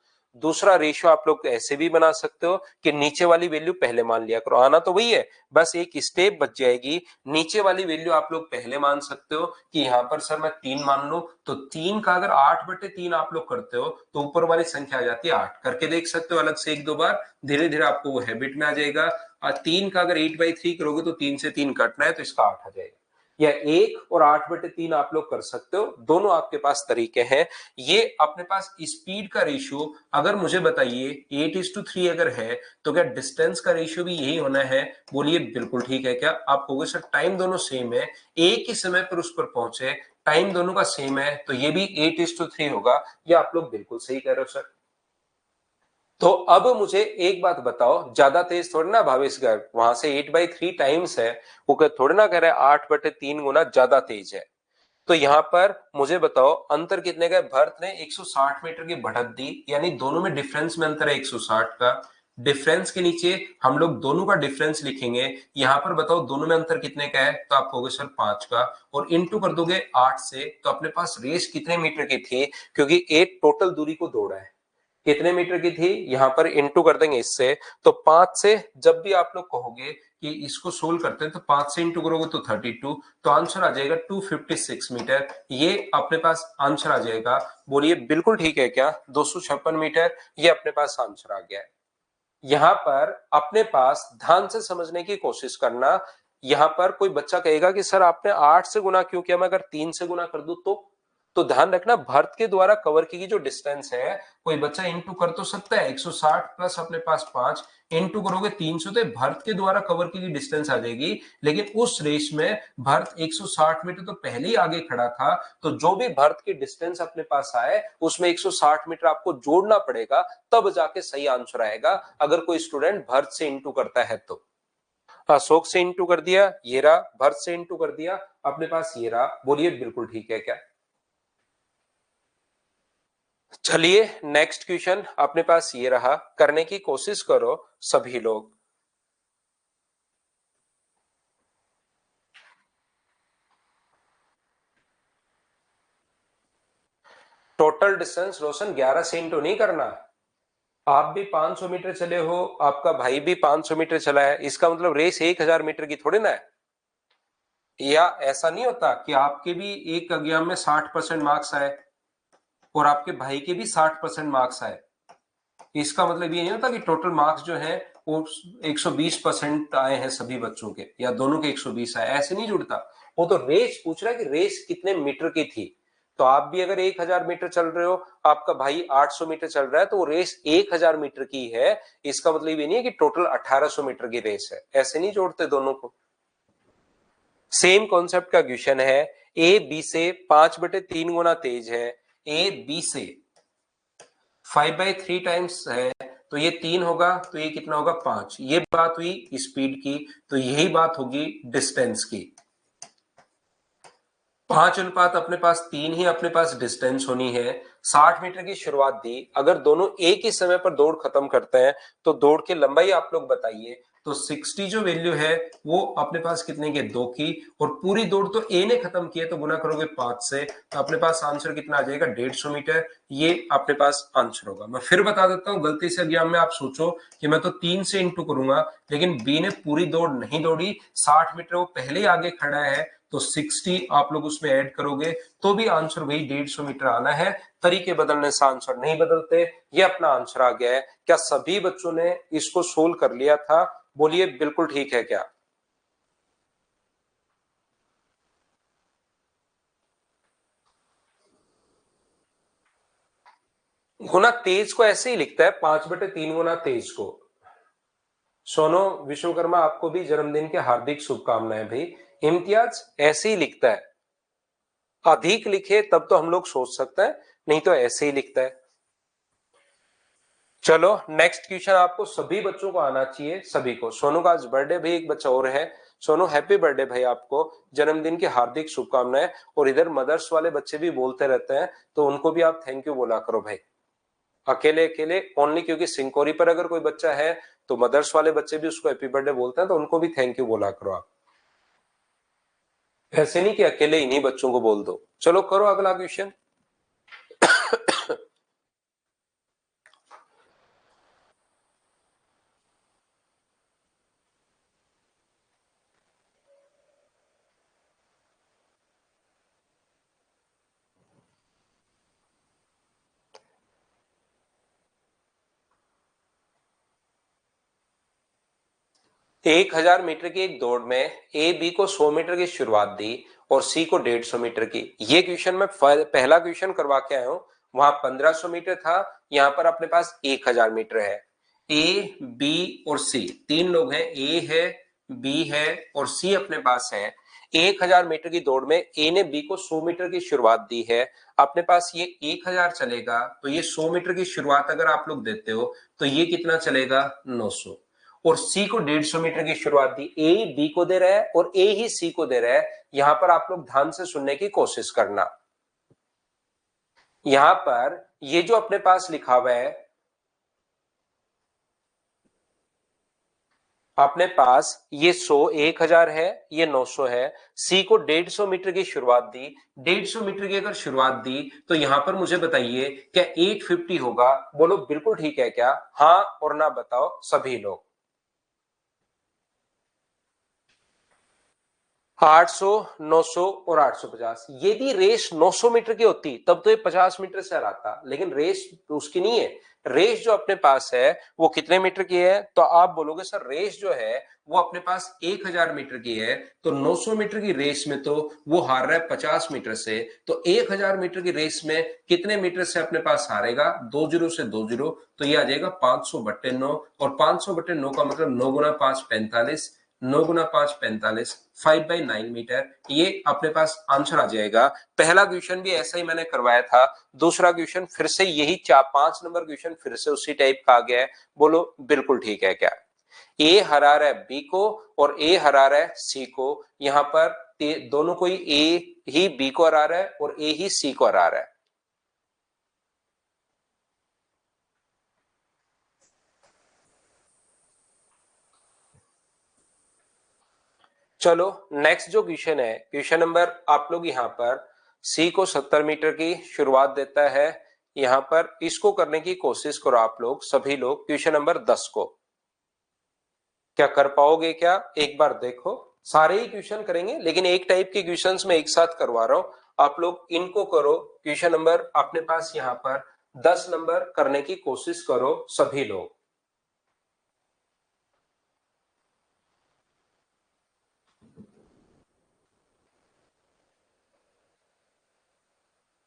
दूसरा रेशियो आप लोग ऐसे भी बना सकते हो कि नीचे वाली वैल्यू पहले मान लिया करो, आना तो वही है, बस एक स्टेप बच जाएगी। नीचे वाली वैल्यू आप लोग पहले मान सकते हो कि यहां पर सर मैं 3 मान लू, तो 3 का अगर 8/3 आप लोग करते हो तो ऊपर वाली संख्या आ जाती है 8, करके देख सकते हो अलग से एक दो बार, धीरे धीरे आपको वो हैबिट में आ जाएगा। और 3 का अगर 8/3 करोगे तो 3 से 3 कटना है तो इसका 8 आ जाएगा, या 1 और 8/3 आप लोग कर सकते हो, दोनों आपके पास तरीके हैं। ये अपने पास स्पीड का रेशियो अगर मुझे बताइए 8:3 अगर है तो क्या डिस्टेंस का रेशियो भी यही होना है? बोलिए बिल्कुल ठीक है क्या? आप कहोगे सर टाइम दोनों सेम है, एक ही समय पर उस पर पहुंचे, टाइम दोनों का सेम है, तो ये भी 8:3 होगा, ये आप लोग बिल्कुल सही कह रहे हो सर। तो अब मुझे एक बात बताओ, ज्यादा तेज थोड़ी ना भावेश गर्ग, वहां से 8/3 टाइम्स है, वो थोड़ी ना कह रहे 8/3 गुना ज्यादा तेज है। तो यहां पर मुझे बताओ अंतर कितने का? भरत ने 160 मीटर की बढ़त दी, यानी दोनों में डिफरेंस में अंतर है 160 का। डिफरेंस के नीचे हम लोग दोनों का डिफरेंस लिखेंगे, यहां पर बताओ दोनों में अंतर कितने का है? तो आप कहोगे सर 5 का, और इंटू कर दोगे 8 से, तो अपने पास रेस कितने मीटर की थी? क्योंकि 8 टोटल दूरी को दौड़ा है, कितने मीटर की थी? यहां पर इंटू कर देंगे इससे, तो 5 से जब भी आप लोग कहोगे कि इसको सोल्व करते हैं तो 5 से इंटू करोगे तो 32, तो आंसर आ जाएगा 256 मीटर, ये अपने पास आंसर आ जाएगा। बोलिए बिल्कुल ठीक है क्या? 256 मीटर, ये अपने पास आंसर आ गया है। यहां पर अपने पास ध्यान से समझने की कोशिश करना, यहां पर कोई बच्चा कहेगा कि सर आपने 8 से गुना क्यों किया, मैं अगर 3 से गुना कर दूं तो ध्यान रखना भरत के द्वारा कवर की जो डिस्टेंस है, कोई बच्चा इंटू कर तो सकता है, 160 प्लस अपने पास 5 इंटू करोगे 300, तो भरत के द्वारा कवर की डिस्टेंस आ जाएगी, लेकिन उस रेस में भरत 160 मीटर तो पहले ही आगे खड़ा था, तो जो भी भरत की डिस्टेंस अपने पास आए उसमें 160 मीटर आपको जोड़ना पड़ेगा, तब जाके सही आंसर आएगा अगर कोई स्टूडेंट भरत से इंटू करता है तो। अशोक से इंटू कर दिया, ये रहा, भरत से इंटू कर दिया, अपने पास ये रहा। बोलिए बिल्कुल ठीक है क्या? चलिए नेक्स्ट क्वेश्चन अपने पास ये रहा, करने की कोशिश करो सभी लोग। टोटल डिस्टेंस रोशन 11 से इंटू नहीं करना। आप भी 500 मीटर चले हो, आपका भाई भी 500 मीटर चला है, इसका मतलब रेस 1000 मीटर की थोड़ी ना है। या ऐसा नहीं होता कि आपके भी एक एग्जाम में 60% मार्क्स आए और आपके भाई के भी 60% मार्क्स आए, इसका मतलब ये नहीं होता कि टोटल मार्क्स जो है वो 120% आए हैं सभी बच्चों के, या दोनों के 120 आए, ऐसे नहीं जुड़ता। वो तो रेस पूछ रहा है कि रेस कितने मीटर की थी। तो आप भी अगर 1000 मीटर चल रहे हो, आपका भाई 800 मीटर चल रहा है, तो वो रेस 1000 मीटर की है, इसका मतलब ये नहीं है कि टोटल 1800 मीटर की रेस है, ऐसे नहीं जोड़ते दोनों को। सेम कॉन्सेप्ट का क्वेश्चन है, ए बी से 5/3 गुना तेज है, ए बी से 5/3 टाइम्स है, तो ये 3 होगा, तो ये कितना होगा 5। ये बात हुई स्पीड की, तो यही बात होगी डिस्टेंस की। 5 अनुपात अपने पास 3 ही अपने पास डिस्टेंस होनी है। 60 मीटर की शुरुआत दी, अगर दोनों एक ही समय पर दौड़ खत्म करते हैं तो दौड़ की लंबाई आप लोग बताइए। तो 60 जो वैल्यू है वो अपने पास कितने की, 2 की, और पूरी दौड़ तो ए ने खत्म की है, तो गुना करोगे 5 से, तो अपने पास आंसर कितना आ जाएगा, 150 मीटर। ये अपने पास आंसर होगा। मैं फिर बता देता हूं, गलती से एग्जाम में आप सोचो कि मैं तो 3 से इंटू करूंगा, लेकिन बी ने पूरी दौड़ नहीं दौड़ी, 60 मीटर वो पहले ही आगे खड़ा है, तो 60 आप लोग उसमें ऐड करोगे तो भी आंसर वही 150 मीटर आना है। तरीके बदलने से आंसर नहीं बदलते। ये अपना आंसर आ गया है। क्या सभी बच्चों ने इसको सोल्व कर लिया था? बोलिए बिल्कुल ठीक है क्या? गुना तेज को ऐसे ही लिखता है, 5/3 गुना तेज को। सोनो विश्वकर्मा, आपको भी जन्मदिन के हार्दिक शुभकामनाएं भाई। इम्तियाज ऐसे ही लिखता है, अधिक लिखे तब तो हम लोग सोच सकते हैं, नहीं तो ऐसे ही लिखता है। चलो नेक्स्ट क्वेश्चन आपको सभी बच्चों को आना चाहिए, सभी को। सोनू का आज बर्थडे भी, एक बच्चा और है। सोनू हैप्पी बर्थडे भाई, आपको जन्मदिन की हार्दिक शुभकामनाएं। और इधर मदर्स वाले बच्चे भी बोलते रहते हैं, तो उनको भी आप थैंक यू बोला करो भाई। अकेले अकेले ओनली, क्योंकि सिंकोरी पर अगर कोई बच्चा है तो मदर्स वाले बच्चे भी उसको हैप्पी बर्थडे बोलते हैं, तो उनको भी थैंक यू बोला करो आप। ऐसे नहीं कि अकेले इन्हीं बच्चों को बोल दो। चलो करो अगला क्वेश्चन। 1000 मीटर की एक दौड़ में ए बी को 100 मीटर की शुरुआत दी और सी को 150 मीटर की। ये क्वेश्चन मैं पहला क्वेश्चन करवा के आया हूं, वहां 1500 मीटर था, यहां पर अपने पास 1000 मीटर है। ए बी और सी तीन लोग हैं, ए है, बी है और सी अपने पास है। 1000 मीटर की दौड़ में ए ने बी को 100 मीटर की शुरुआत दी है, अपने पास ये 1000 चलेगा, तो ये 100 मीटर की शुरुआत अगर आप लोग देते हो तो ये कितना चलेगा, 900। और सी को 150 मीटर की शुरुआत दी, ए बी को दे रहा है और ए ही सी को दे रहा है। यहां पर आप लोग ध्यान से सुनने की कोशिश करना। यहां पर ये जो अपने पास लिखा हुआ है, अपने पास ये 1000 है, ये 900 है। सी को 150 मीटर की शुरुआत दी, 150 मीटर की अगर शुरुआत दी तो यहां पर मुझे बताइए क्या 850 होगा? बोलो बिल्कुल ठीक है क्या? हाँ और ना बताओ सभी लोग। 800, 900 और 850। यदि रेस 900 मीटर की होती तब तो ये 50 मीटर से हराता, लेकिन रेस उसकी नहीं है। रेस जो अपने पास है वो कितने मीटर की है? तो आप बोलोगे सर रेस जो है वो अपने पास 1000 मीटर की है, तो 900 मीटर की रेस में तो वो हार रहा है 50 मीटर से, तो 1000 मीटर की रेस में कितने मीटर से अपने पास हारेगा? 20 से 20, तो ये आ जाएगा 500/9। और 500/9 का मतलब 9 गुना 5 45, 9 गुना 5 45, 5/9 मीटर। ये अपने पास आंसर आ जाएगा। पहला क्वेश्चन भी ऐसा ही मैंने करवाया था, दूसरा क्वेश्चन फिर से यही 5 नंबर क्वेश्चन फिर से उसी टाइप का आ गया है। बोलो बिल्कुल ठीक है क्या? ए हरा रहा है बी को और ए हरा रहा है सी को। यहां पर दोनों को ए ही बी को हरा रहा है और ए ही सी को हरा रहा है। चलो नेक्स्ट जो क्वेश्चन है, क्वेश्चन नंबर आप लोग यहां पर सी को 70 मीटर की शुरुआत देता है। यहां पर इसको करने की कोशिश करो आप लोग सभी लोग, क्वेश्चन नंबर 10 को। क्या कर पाओगे क्या? एक बार देखो, सारे ही क्वेश्चन करेंगे लेकिन एक टाइप के क्वेश्चंस में एक साथ करवा रहा हूं। आप लोग इनको करो। क्वेश्चन नंबर अपने पास यहां पर 10 नंबर करने की कोशिश करो सभी लोग।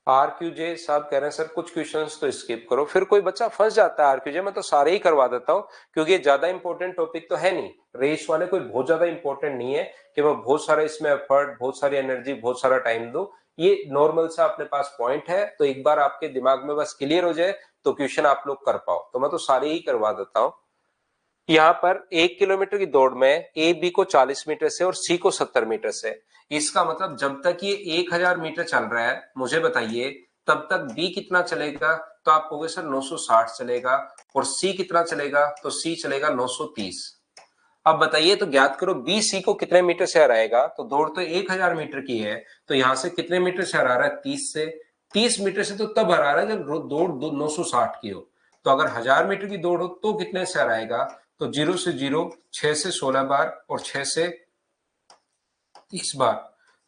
आरक्यूजे साहब कह रहे हैं सर कुछ क्वेश्चंस तो स्किप करो, फिर कोई बच्चा फंस जाता है आरक्यूजे में, तो सारे ही करवा देता हूं क्योंकि ये ज्यादा इंपॉर्टेंट टॉपिक तो है नहीं। रेस वाले कोई बहुत ज्यादा इंपॉर्टेंट नहीं है कि मैं बहुत सारा इसमें एफर्ट, बहुत सारी एनर्जी, बहुत सारा टाइम दूं। ये नॉर्मल सा अपने पास पॉइंट है, तो एक बार आपके दिमाग में बस क्लियर हो जाए तो क्वेश्चन आप लोग कर पाओ, तो मैं तो सारे ही करवा देता हूं। यहां पर 1 किलोमीटर की दौड़ में ए बी को 40 मीटर से और सी को 70 मीटर से। इसका मतलब जब तक ये 1000 मीटर चल रहा है मुझे बताइए तब तक बी कितना चलेगा? तो आप कहोगे सर 960 चलेगा। और सी कितना चलेगा? तो सी चलेगा 930। अब बताइए तो ज्ञात करो बी सी को कितने मीटर से हराएगा। तो दौड़ तो 1000 मीटर की है, तो यहां से कितने मीटर से हरा रहा है? 30 से। 30 मीटर से तो तब हरा रहा है जब दौड़ 960 की हो। तो अगर 1000 मीटर की दौड़ हो तो कितने से हराएगा? तो 0 से 0, 6 से 16 बार और 6 से 30 बार,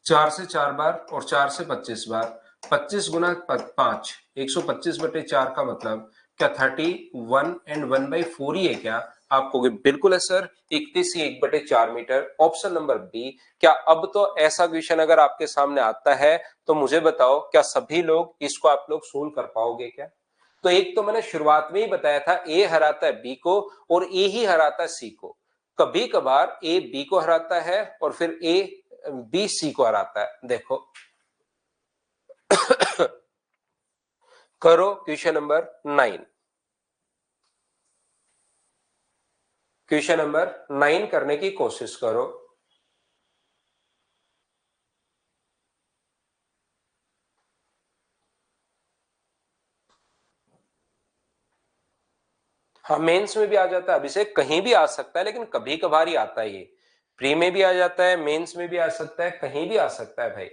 4 से 4 बार और 4 से 25 बार। 25 गुना 5, 125/4 का मतलब क्या 31 एंड 1/4 ही है क्या? आप कहोगे बिल्कुल है सर, 31 ही 1/4 मीटर, ऑप्शन नंबर बी। क्या अब तो ऐसा क्वेश्चन अगर आपके सामने आता है तो मुझे बताओ क्या सभी लोग इसको आप लोग सोल्व कर पाओगे क्या? तो एक तो मैंने शुरुआत में ही बताया था ए हराता है बी को और ए ही हराता है सी को। कभी कभार ए बी को हराता है और फिर ए बी सी को हराता है। देखो करो क्वेश्चन नंबर 9। क्वेश्चन नंबर 9 करने की कोशिश करो। हाँ मेंस में भी आ जाता है अभिषेक, कहीं भी आ सकता है लेकिन कभी कभार ही आता है। ये प्री में भी आ जाता है, मेंस में भी आ सकता है, कहीं भी आ सकता है भाई।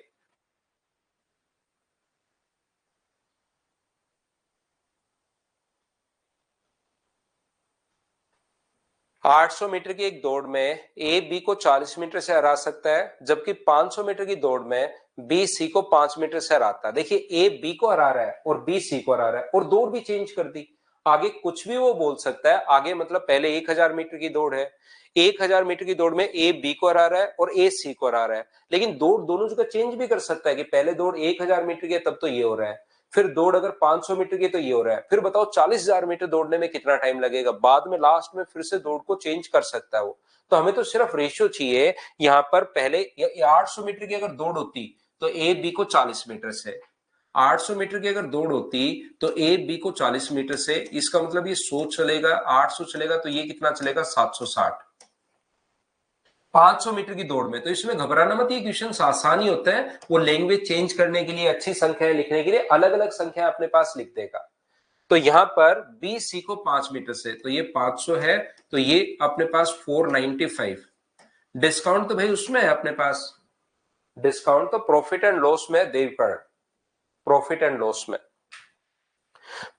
800 मीटर की एक दौड़ में ए बी को 40 मीटर से हरा सकता है, जबकि 500 मीटर की दौड़ में बी सी को 5 मीटर से हराता है। देखिए ए बी को हरा रहा है और बी सी को हरा रहा है और दौड़ भी चेंज कर दी। आगे कुछ भी वो बोल सकता है, आगे मतलब पहले 1000 मीटर की दौड़ है, 1000 मीटर की दौड़ में ए बी को हरा रहा है और ए सी को हरा रहा है, लेकिन दौड़ दोनों जगह चेंज भी कर सकता है कि पहले दौड़ 1000 मीटर की है तब तो ये हो रहा है, फिर दौड़ अगर 500 मीटर की तो ये हो रहा है, फिर बताओ 40,000 मीटर दौड़ने में कितना टाइम लगेगा, बाद में लास्ट में फिर से दौड़ को चेंज कर सकता है वो। तो हमें तो सिर्फ रेशियो चाहिए। यहां पर पहले 800 मीटर की अगर दौड़ होती तो ए बी को 40 मीटर से, 800 मीटर की अगर दौड़ होती तो ए बी को 40 मीटर से, इसका मतलब ये 100 चलेगा, 800 चलेगा तो ये कितना चलेगा? 760। 500 मीटर की दौड़ में तो इसमें घबराना मत, ये क्वेश्चन आसान ही होता है। वो लैंग्वेज चेंज करने के लिए, अच्छी संख्याएं लिखने के लिए अलग अलग संख्या अपने पास लिख देगा। तो यहां पर बी सी को 5 मीटर से, तो ये 500 है, तो ये अपने पास 495। डिस्काउंट तो भाई उसमें है अपने पास, डिस्काउंट तो प्रॉफिट एंड लॉस में देवकर्ण, प्रॉफिट एंड लॉस में।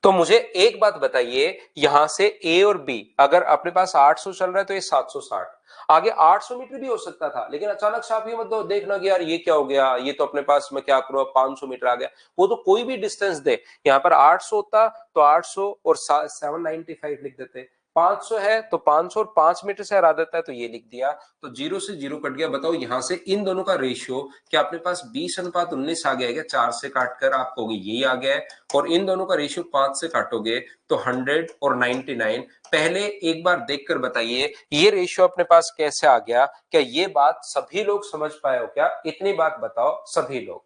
तो मुझे एक बात बताइए, यहां से ए और बी अगर अपने पास 800 चल रहा है तो ये 760, आगे 800 मीटर भी हो सकता था, लेकिन अचानक से आप ये मत देखना कि यार ये क्या हो गया, ये तो अपने पास मैं क्या करूं 500 मीटर आ गया। वो तो कोई भी डिस्टेंस दे, यहां पर 800 होता तो 800 और 795 लिख देते, 500 है तो 500 और 5 मीटर से हरा देता है तो ये लिख दिया। तो 0 से 0 कट गया। बताओ यहां से इन दोनों का रेशियो क्या अपने पास 20:19 आ गया क्या? 4 से काटकर आप कहोगे यही आ गया है, और इन दोनों का रेशियो 5 से काटोगे तो 100 और 99। पहले एक बार देखकर बताइए ये रेशियो अपने पास कैसे आ गया? क्या ये बात सभी लोग समझ पाए हो क्या? इतनी बात बताओ सभी लोग,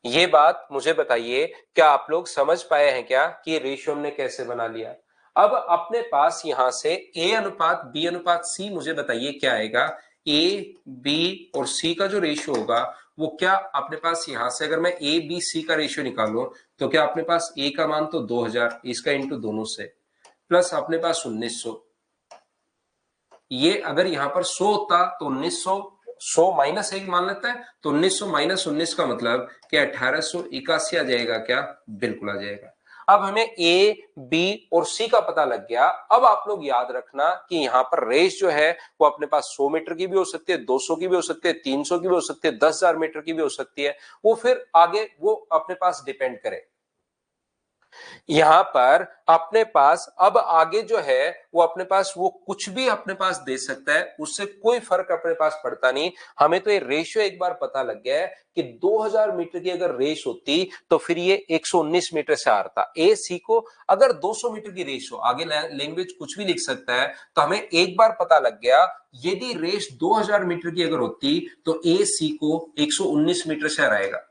ये बात मुझे बताइए, क्या आप लोग समझ पाए हैं क्या कि ये रेशियो हमने कैसे बना लिया? अब अपने पास यहां से ए अनुपात बी अनुपात सी, मुझे बताइए क्या आएगा। ए बी और सी का जो रेशियो होगा वो क्या अपने पास यहां से, अगर मैं ए बी सी का रेशियो निकालूं तो क्या अपने पास ए का मान तो 2000, इसका इंटू दोनों से, प्लस अपने पास 1900, ये अगर यहां पर 100 होता तो 1900, 100 माइनस 1 मान लेता है तो 1900 माइनस 19 का मतलब क्या 1881 आ जाएगा क्या, बिल्कुल आ जाएगा। अब हमें ए बी और सी का पता लग गया। अब आप लोग याद रखना कि यहां पर रेस जो है वो अपने पास 100 मीटर की भी हो सकती है, 200 की भी हो सकती है, 300 की भी हो सकती है, 10,000 मीटर की भी हो सकती है, वो फिर आगे वो अपने पास डिपेंड करे। यहां पर अपने पास अब आगे जो है वो अपने पास वो कुछ भी अपने पास दे सकता है, उससे कोई फर्क अपने पास पड़ता नहीं। हमें तो ये रेशियो एक बार पता लग गया है कि 2000 मीटर की अगर रेस होती तो फिर ये 119 मीटर से आ रहा। ए सी को अगर 200 मीटर की रेस हो, आगे लैंग्वेज कुछ भी लिख सकता है, तो हमें एक बार पता लग गया यदि रेस 2000 मीटर की अगर होती तो ए सी को 119 मीटर से हराएगा।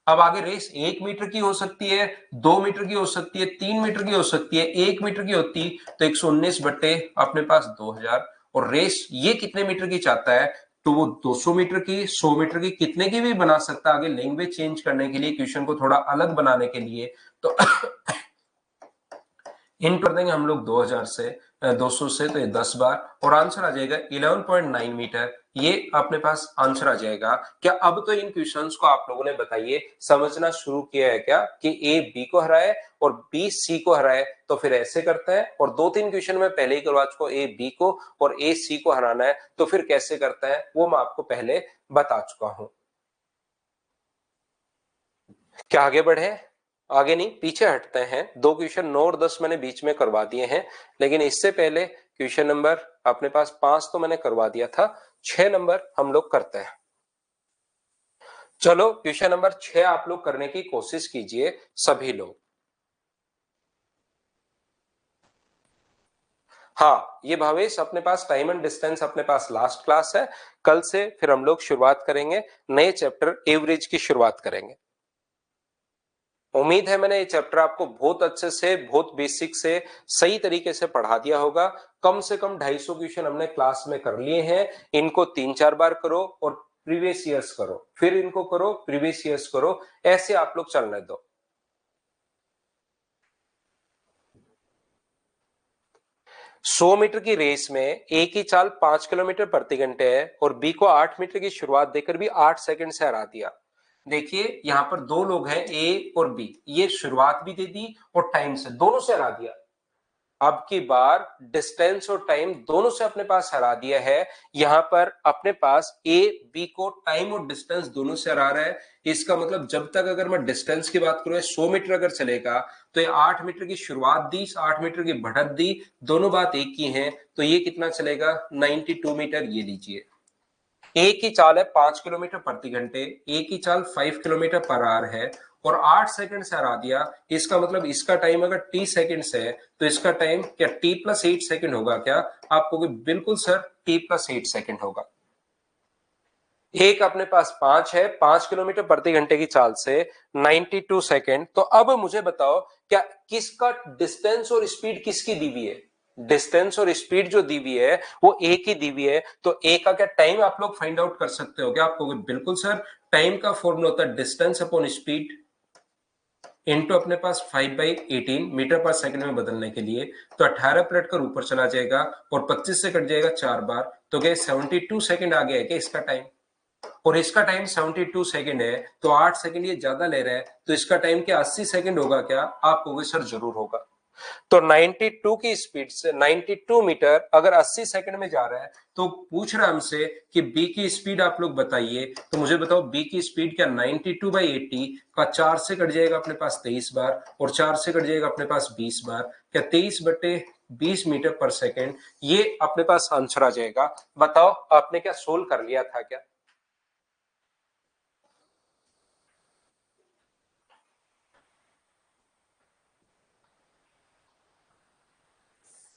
अब आगे रेस 1 मीटर की हो सकती है, 2 मीटर की हो सकती है, 3 मीटर की हो सकती है, 1 मीटर की होती तो 119 बट्टे अपने पास 2000। और रेस ये कितने मीटर की चाहता है तो वो 200 मीटर की, 100 मीटर की, कितने की भी बना सकता है। आगे लैंग्वेज चेंज करने के लिए, क्वेश्चन को थोड़ा अलग बनाने के लिए तो इन कर देंगे हम लोग 2000 से 200 से, तो ये 10 बार और आंसर आ जाएगा 11.9 मीटर। ये अपने पास आंसर आ जाएगा। क्या अब तो इन क्वेश्चंस को आप लोगों ने बताइए समझना शुरू किया है क्या कि ए बी को हराए और बी सी को हराए, तो फिर ऐसे करता है। और 2-3 क्वेश्चन में पहले ही करवा चुका हूं, ए बी को और ए सी को हराना है तो फिर कैसे करता है वो मैं आपको पहले बता चुका हूं। क्या आगे बढ़े? आगे नहीं, पीछे हटते हैं। 2 क्वेश्चन 9 और 10 मैंने बीच में करवा दिए हैं, लेकिन इससे पहले क्वेश्चन नंबर अपने पास 5 तो मैंने करवा दिया था, 6 नंबर हम लोग करते हैं। चलो क्वेश्चन नंबर 6 आप लोग करने की कोशिश कीजिए सभी लोग। हाँ, ये भावेश अपने पास टाइम एंड डिस्टेंस अपने पास लास्ट क्लास है। कल से फिर हम लोग शुरुआत करेंगे, नए चैप्टर एवरेज की शुरुआत करेंगे। उम्मीद है मैंने ये चैप्टर आपको बहुत अच्छे से, बहुत बेसिक से, सही तरीके से पढ़ा दिया होगा। कम से कम 250 क्वेश्चन हमने क्लास में कर लिए हैं। इनको 3-4 बार करो और प्रीवियस ईयर्स करो, फिर इनको करो, प्रीवियस ईयर्स करो, ऐसे आप लोग चलने दो। 100 मीटर की रेस में ए की चाल 5 किलोमीटर प्रति घंटे है और बी को 8 मीटर की शुरुआत देकर भी 8 सेकंड से हरा दिया। देखिए यहां पर दो लोग हैं ए और बी, ये शुरुआत भी दे दी और टाइम से दोनों से हरा दिया। अब की बार डिस्टेंस और टाइम दोनों से अपने पास हरा दिया है। यहां पर अपने पास ए बी को टाइम और डिस्टेंस दोनों से हरा रहा है। इसका मतलब जब तक अगर मैं डिस्टेंस की बात करूं 100 मीटर अगर चलेगा तो ये 8 मीटर की शुरुआत दी, 8 मीटर की बढ़त दी, दोनों बात एक ही है, तो ये कितना चलेगा 92 मीटर। ये लीजिए, ए की चाल है 5 किलोमीटर प्रति घंटे, ए की चाल 5 किलोमीटर पर आवर है और 8 सेकंड से हरा दिया। इसका मतलब इसका टाइम अगर टी सेकंड से है तो इसका टाइम क्या टी प्लस 8 सेकंड होगा क्या? आपको बिल्कुल सर टी प्लस 8 सेकंड होगा। एक अपने पास 5 है, 5 किलोमीटर प्रति घंटे की चाल से 92 सेकंड। तो अब मुझे बताओ क्या किसका डिस्टेंस और स्पीड किसकी दी हुई है? डिस्टेंस और स्पीड जो दी हुई है वो ए की दी हुई है, तो ए का क्या टाइम आप लोग फाइंड आउट कर सकते हो क्या? आपको बिल्कुल सर, टाइम का फॉर्मूला होता है डिस्टेंस अपॉन स्पीड इनटू अपने पास 5/18 मीटर पर सेकंड में बदलने के लिए, तो 18 पलट कर ऊपर चला जाएगा और 25 से कट जाएगा 4 बार, तो क्या 72 सेकंड आ गया है क्या इसका टाइम? और इसका टाइम 72 सेकंड है, तो 8 सेकंड ये ज्यादा ले रहा है, तो इसका टाइम क्या 80 सेकंड होगा क्या? आप कहोगे सर जरूर होगा। तो 92 की स्पीड से 92 मीटर अगर 80 सेकंड में जा रहा है तो पूछ रहा है हमसे कि बी की स्पीड आप लोग बताइए। तो मुझे बताओ बी की स्पीड क्या 92/80 का 4 से कट जाएगा अपने पास 23 बार और 4 से कट जाएगा अपने पास 20 बार, क्या 23/20 मीटर पर सेकंड, ये अपने पास आंसर आ जाएगा। बताओ आपने क्या सोल्व कर लिया था क्या?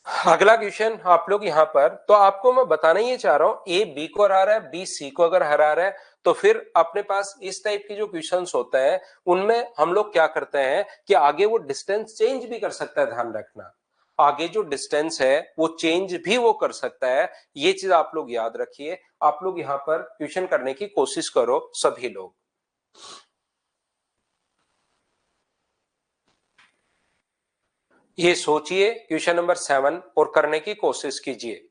अगला क्वेश्चन आप लोग यहाँ पर, तो आपको मैं बताना ये चाह रहा हूं, ए बी को हरा रहा है, बी सी को अगर हरा रहा है, तो फिर अपने पास इस टाइप की जो क्वेश्चंस होते हैं उनमें हम लोग क्या करते हैं कि आगे वो डिस्टेंस चेंज भी कर सकता है। ध्यान रखना, आगे जो डिस्टेंस है वो चेंज भी वो कर सकता है। ये चीज आप लोग याद रखिए। आप लोग यहाँ पर क्वेश्चन करने की कोशिश करो सभी लोग। ये सोचिए क्वेश्चन नंबर 7 और करने की कोशिश कीजिए।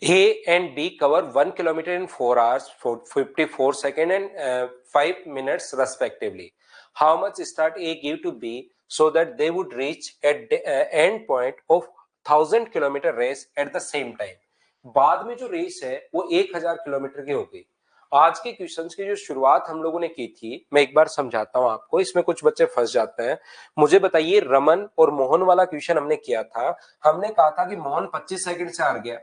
A and B cover 1 kilometer in 4 hours, 54 seconds and 5 minutes respectively. How much start A give to B so that they would reach at the end point of 1000 kilometer race at the same time? बाद में जो race है वो 1000 kilometre की हो गई। आज के क्वेश्चंस की जो शुरुआत हम लोगों ने की थी, मैं एक बार समझाता हूं आपको, इसमें कुछ बच्चे फंस जाते हैं। मुझे बताइए, रमन और मोहन वाला क्वेश्चन हमने किया था। हमने कहा था कि मोहन 25 सेकंड से हार गया।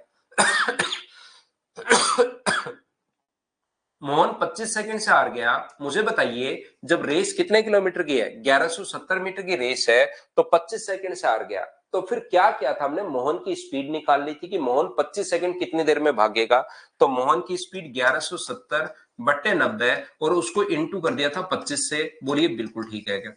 मोहन 25 सेकंड से हार गया। मुझे बताइए, जब रेस कितने किलोमीटर की है, 1170 मीटर की रेस है, तो 25 सेकंड से हार गया। तो फिर क्या किया था हमने, मोहन की स्पीड निकाल ली थी कि मोहन 25 सेकंड कितनी देर में भागेगा। तो मोहन की स्पीड 1170 बट्टे 90 और उसको इंटू कर दिया था 25 से। बोलिए बिल्कुल ठीक है क्या?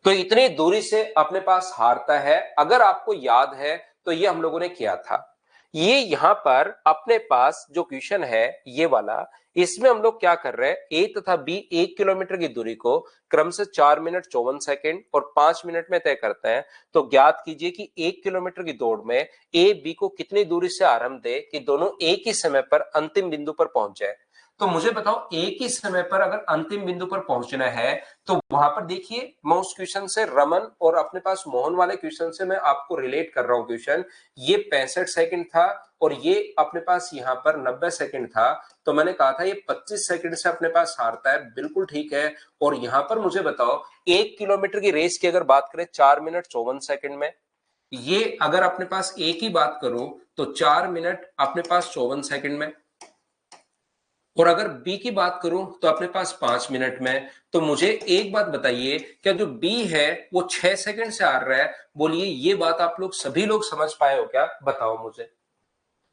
तो इतनी दूरी से अपने पास हारता है। अगर आपको याद है तो ये हम लोगों ने किया था। ये यहां पर अपने पास जो क्वेश्चन है ये वाला, इसमें हम लोग क्या कर रहे हैं, ए तथा बी 1 किलोमीटर की दूरी को क्रम से 4 मिनट 54 सेकंड और 5 मिनट में तय करते हैं। तो ज्ञात कीजिए कि 1 किलोमीटर की दौड़ में ए बी को कितनी दूरी से आरंभ दे कि दोनों एक ही समय पर अंतिम बिंदु पर पहुंच जाए। तो मुझे बताओ, एक ही समय पर अगर अंतिम बिंदु पर पहुंचना है, तो वहां पर देखिए, मैं उस क्वेश्चन से, रमन और अपने पास मोहन वाले क्वेश्चन से मैं आपको रिलेट कर रहा हूं क्वेश्चन। ये 65 सेकंड था और ये अपने पास यहाँ पर 90 सेकंड था। तो मैंने कहा था ये 25 सेकंड से अपने पास हारता है, बिल्कुल ठीक है। और यहां पर मुझे बताओ, 1 किलोमीटर की रेस की अगर बात करें 4 मिनट 54 सेकंड में, ये अगर अपने पास एक ही बात करो तो 4 मिनट अपने पास 54 सेकंड में, और अगर बी की बात करूं तो अपने पास 5 मिनट में। तो मुझे एक बात बताइए, क्या जो बी है वो 6 सेकंड से हार रहा है? बोलिए, ये बात आप लोग सभी लोग समझ पाए हो क्या? बताओ मुझे।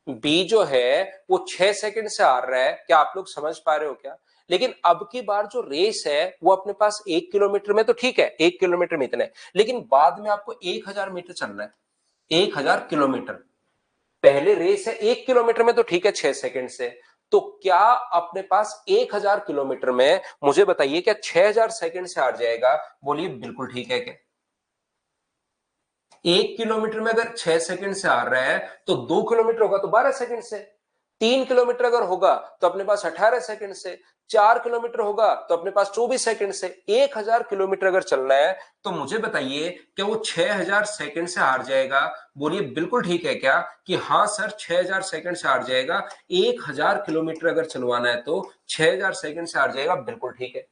बी जो है वो 6 सेकंड से हार रहा है, क्या आप लोग समझ पा रहे हो क्या? लेकिन अब की बार जो रेस है वो अपने पास 1 किलोमीटर में, तो ठीक है 1 किलोमीटर में इतने, लेकिन बाद में आपको 1000 मीटर चलना है, 1000 किलोमीटर। पहले रेस है 1 किलोमीटर में, तो ठीक है 6 सेकंड से। तो क्या अपने पास 1000 किलोमीटर में, मुझे बताइए, क्या 6000 सेकंड से हार जाएगा? बोलिए बिल्कुल ठीक है क्या? 1 किलोमीटर में अगर 6 सेकंड से हार रहा है, तो 2 किलोमीटर होगा तो 12 सेकंड से, 3 किलोमीटर अगर होगा तो अपने पास 18 सेकंड से, 4 किलोमीटर होगा तो अपने पास 24 सेकंड से। 1000 किलोमीटर अगर चलना है, तो मुझे बताइए, क्या वो 6000 सेकंड से हार जाएगा? बोलिए बिल्कुल ठीक है क्या? कि हाँ सर, 6000 सेकंड से हार जाएगा। 1000 किलोमीटर अगर चलवाना है तो 6000 सेकंड से हार जाएगा, बिल्कुल ठीक है।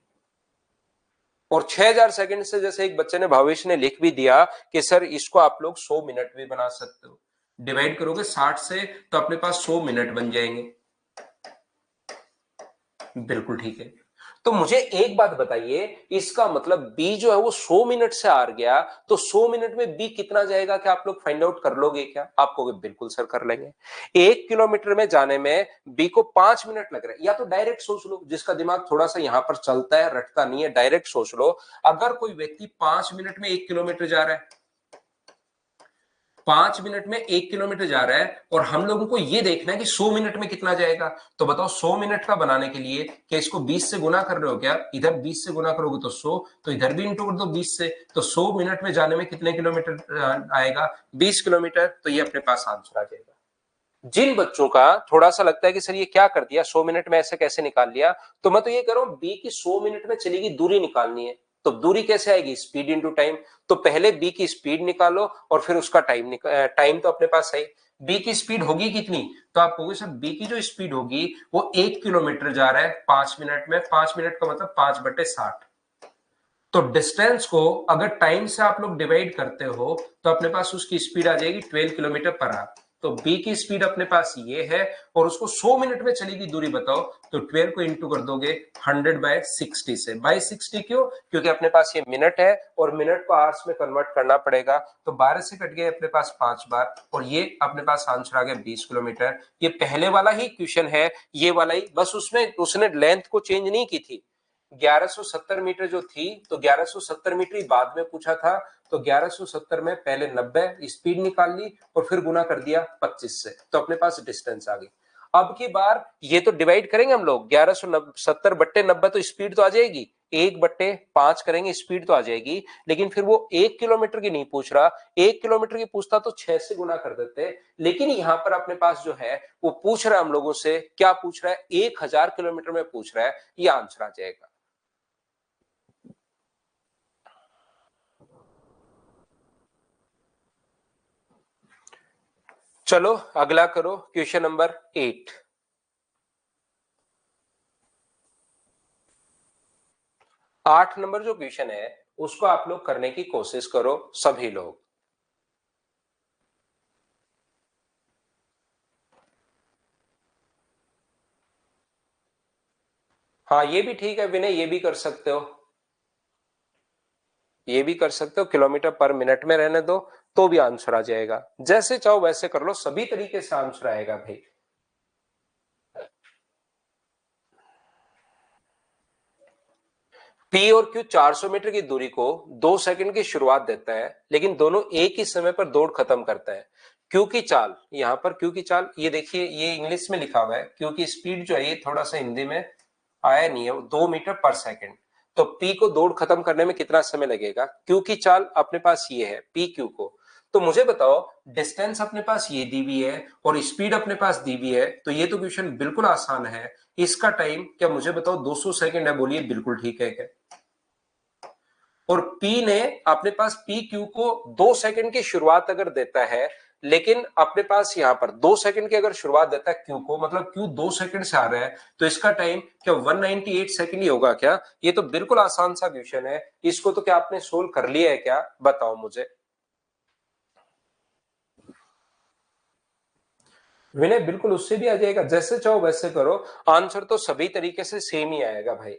और 6000 सेकंड से, जैसे एक बच्चे ने, भविष्य ने लिख भी दिया कि सर इसको आप लोग 100 मिनट भी बना सकते हो। डिवाइड करोगे 60 से तो अपने पास 100 मिनट बन जाएंगे, बिल्कुल ठीक है। तो मुझे एक बात बताइए, इसका मतलब बी जो है वो 100 मिनट से हार गया, तो 100 मिनट में बी कितना जाएगा? क्या आप लोग फाइंड आउट कर लोगे क्या? आप कहोगे बिल्कुल सर कर लेंगे। 1 किलोमीटर में जाने में बी को 5 मिनट लग रहे हैं। या तो डायरेक्ट सोच लो, जिसका दिमाग थोड़ा सा यहां पर चलता है, रटता नहीं है, डायरेक्ट सोच लो। अगर कोई व्यक्ति 5 मिनट में 1 किलोमीटर जा रहा है, 5 मिनट में 1 किलोमीटर जा रहा है, और हम लोगों को ये देखना है कि 100 मिनट में कितना जाएगा। तो बताओ, 100 मिनट का बनाने के लिए क्या इसको 20 से गुना कर रहे हो क्या? इधर 20 से गुना करोगे तो 100, तो इधर भी इंटू कर दो 20 से। तो 100 मिनट में जाने में कितने किलोमीटर आएगा? 20 किलोमीटर। तो ये अपने पास आंसर आ जाएगा। जिन बच्चों का थोड़ा सा लगता है कि सर ये क्या कर दिया, 100 मिनट में ऐसे कैसे निकाल लिया, तो मैं तो ये कह रहा हूं, बी की 100 मिनट में चलेगी दूरी निकालनी है। तो दूरी कैसे आएगी? Speed into time. तो पहले बी की स्पीड निकालो और फिर उसका टाइम तो अपने पास है। बी की स्पीड होगी कितनी, तो आप कहोगे सर बी की जो स्पीड होगी वो 1 किलोमीटर जा रहा है 5 मिनट में, 5 मिनट का मतलब 5/60। तो डिस्टेंस को अगर टाइम से आप लोग डिवाइड करते हो तो अपने पास उसकी स्पीड आ जाएगी 12 किलोमीटर पर आवर। तो बी की स्पीड अपने पास ये है और उसको 100 मिनट में चली गई दूरी बताओ, तो 12 को इंटू कर दोगे 100/60 से। बाय 60 क्यों, क्योंकि अपने पास ये मिनट है और मिनट को आवर्स में कन्वर्ट करना पड़ेगा, तो 12 से कट गए अपने पास 5 बार और ये अपने पास आंसर आ गया 20 किलोमीटर। ये पहले वाला ही क्वेश्चन है, ये वाला ही, बस उसमें उसने लेंथ को चेंज नहीं की थी। 1170 मीटर जो थी तो 1170 मीटर ही बाद में पूछा था, तो 1170 में पहले 90 स्पीड निकाल ली और फिर गुना कर दिया 25 से, तो अपने पास डिस्टेंस आ गई। अब की बार ये तो डिवाइड करेंगे हम लोग, 1170/90 तो स्पीड तो आ जाएगी, 1/5 करेंगे स्पीड तो आ जाएगी, लेकिन फिर वो 1 किलोमीटर की नहीं पूछ रहा, 1 किलोमीटर की पूछता तो 6 से गुना कर देते, लेकिन यहां पर अपने पास जो है वो पूछ रहा है हम लोगों से, क्या पूछ रहा है, 1000 किलोमीटर में पूछ रहा है, ये आंसर आ जाएगा। चलो अगला करो, क्वेश्चन नंबर 8। 8 नंबर जो क्वेश्चन है उसको आप लोग करने की कोशिश करो सभी लोग। हाँ ये भी ठीक है विनय, ये भी कर सकते हो, ये भी कर सकते हो, किलोमीटर पर मिनट में रहने दो तो भी आंसर आ जाएगा, जैसे चाहो वैसे कर लो, सभी तरीके से आंसर आएगा भाई। पी और क्यू 400 मीटर की दूरी को 2 सेकंड की शुरुआत देता है, लेकिन दोनों एक ही समय पर दौड़ खत्म करते हैं। क्यू की चाल, यहां पर क्यू की चाल, ये देखिए ये इंग्लिश में लिखा हुआ है, क्यू की स्पीड जो है ये थोड़ा सा हिंदी में आया नहीं है, 2 मीटर पर सेकंड। तो पी को दौड़ खत्म करने में कितना समय लगेगा, क्यू की चाल अपने पास ये है पी क्यू को, तो मुझे बताओ डिस्टेंस अपने पास ये दी हुई है और स्पीड अपने पास दी हुई है, तो ये तो क्वेश्चन बिल्कुल आसान है। इसका टाइम क्या मुझे बताओ 200 सेकंड है, बोलिए बिल्कुल ठीक है क्या। और P ने अपने पास पी क्यू को 2 सेकंड की शुरुआत अगर देता है, लेकिन अपने पास यहां पर 2 सेकंड की अगर शुरुआत देता है क्यू को, मतलब क्यू 2 सेकंड से आ रहा है, तो इसका टाइम क्या 198 सेकंड ही होगा क्या। ये तो बिल्कुल आसान सा क्वेश्चन है, इसको तो क्या आपने सोल्व कर लिया है क्या, बताओ मुझे। विनय बिल्कुल उससे भी आ जाएगा, जैसे चाहो वैसे करो, आंसर तो सभी तरीके से सेम ही आएगा भाई।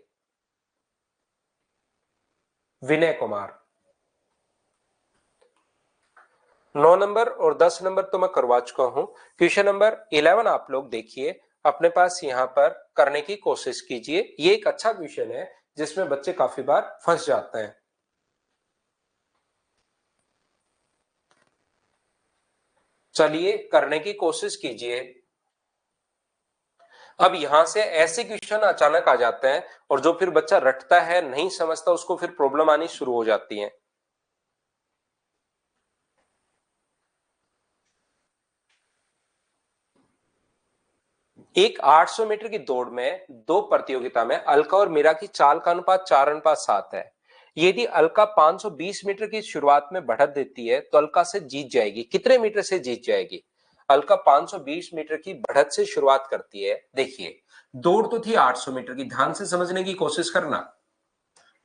विनय कुमार। 9 नंबर और 10 नंबर तो मैं करवा चुका हूं, क्वेश्चन नंबर 11 आप लोग देखिए, अपने पास यहां पर करने की कोशिश कीजिए, ये एक अच्छा क्वेश्चन है जिसमें बच्चे काफी बार फंस जाते हैं। चलिए करने की कोशिश कीजिए। अब यहां से ऐसे क्वेश्चन अचानक आ जाते हैं और जो फिर बच्चा रटता है नहीं समझता, उसको फिर प्रॉब्लम आनी शुरू हो जाती है। एक 800 मीटर की दौड़ में दो प्रतियोगिता में अलका और मीरा की चाल का अनुपात 4:7 है। यदि अलका 520 मीटर की शुरुआत में बढ़त देती है तो अलका से जीत जाएगी, कितने मीटर से जीत जाएगी। अलका 520 मीटर की बढ़त से शुरुआत करती है, देखिए दौड़ तो थी 800 मीटर की, ध्यान से समझने की कोशिश करना।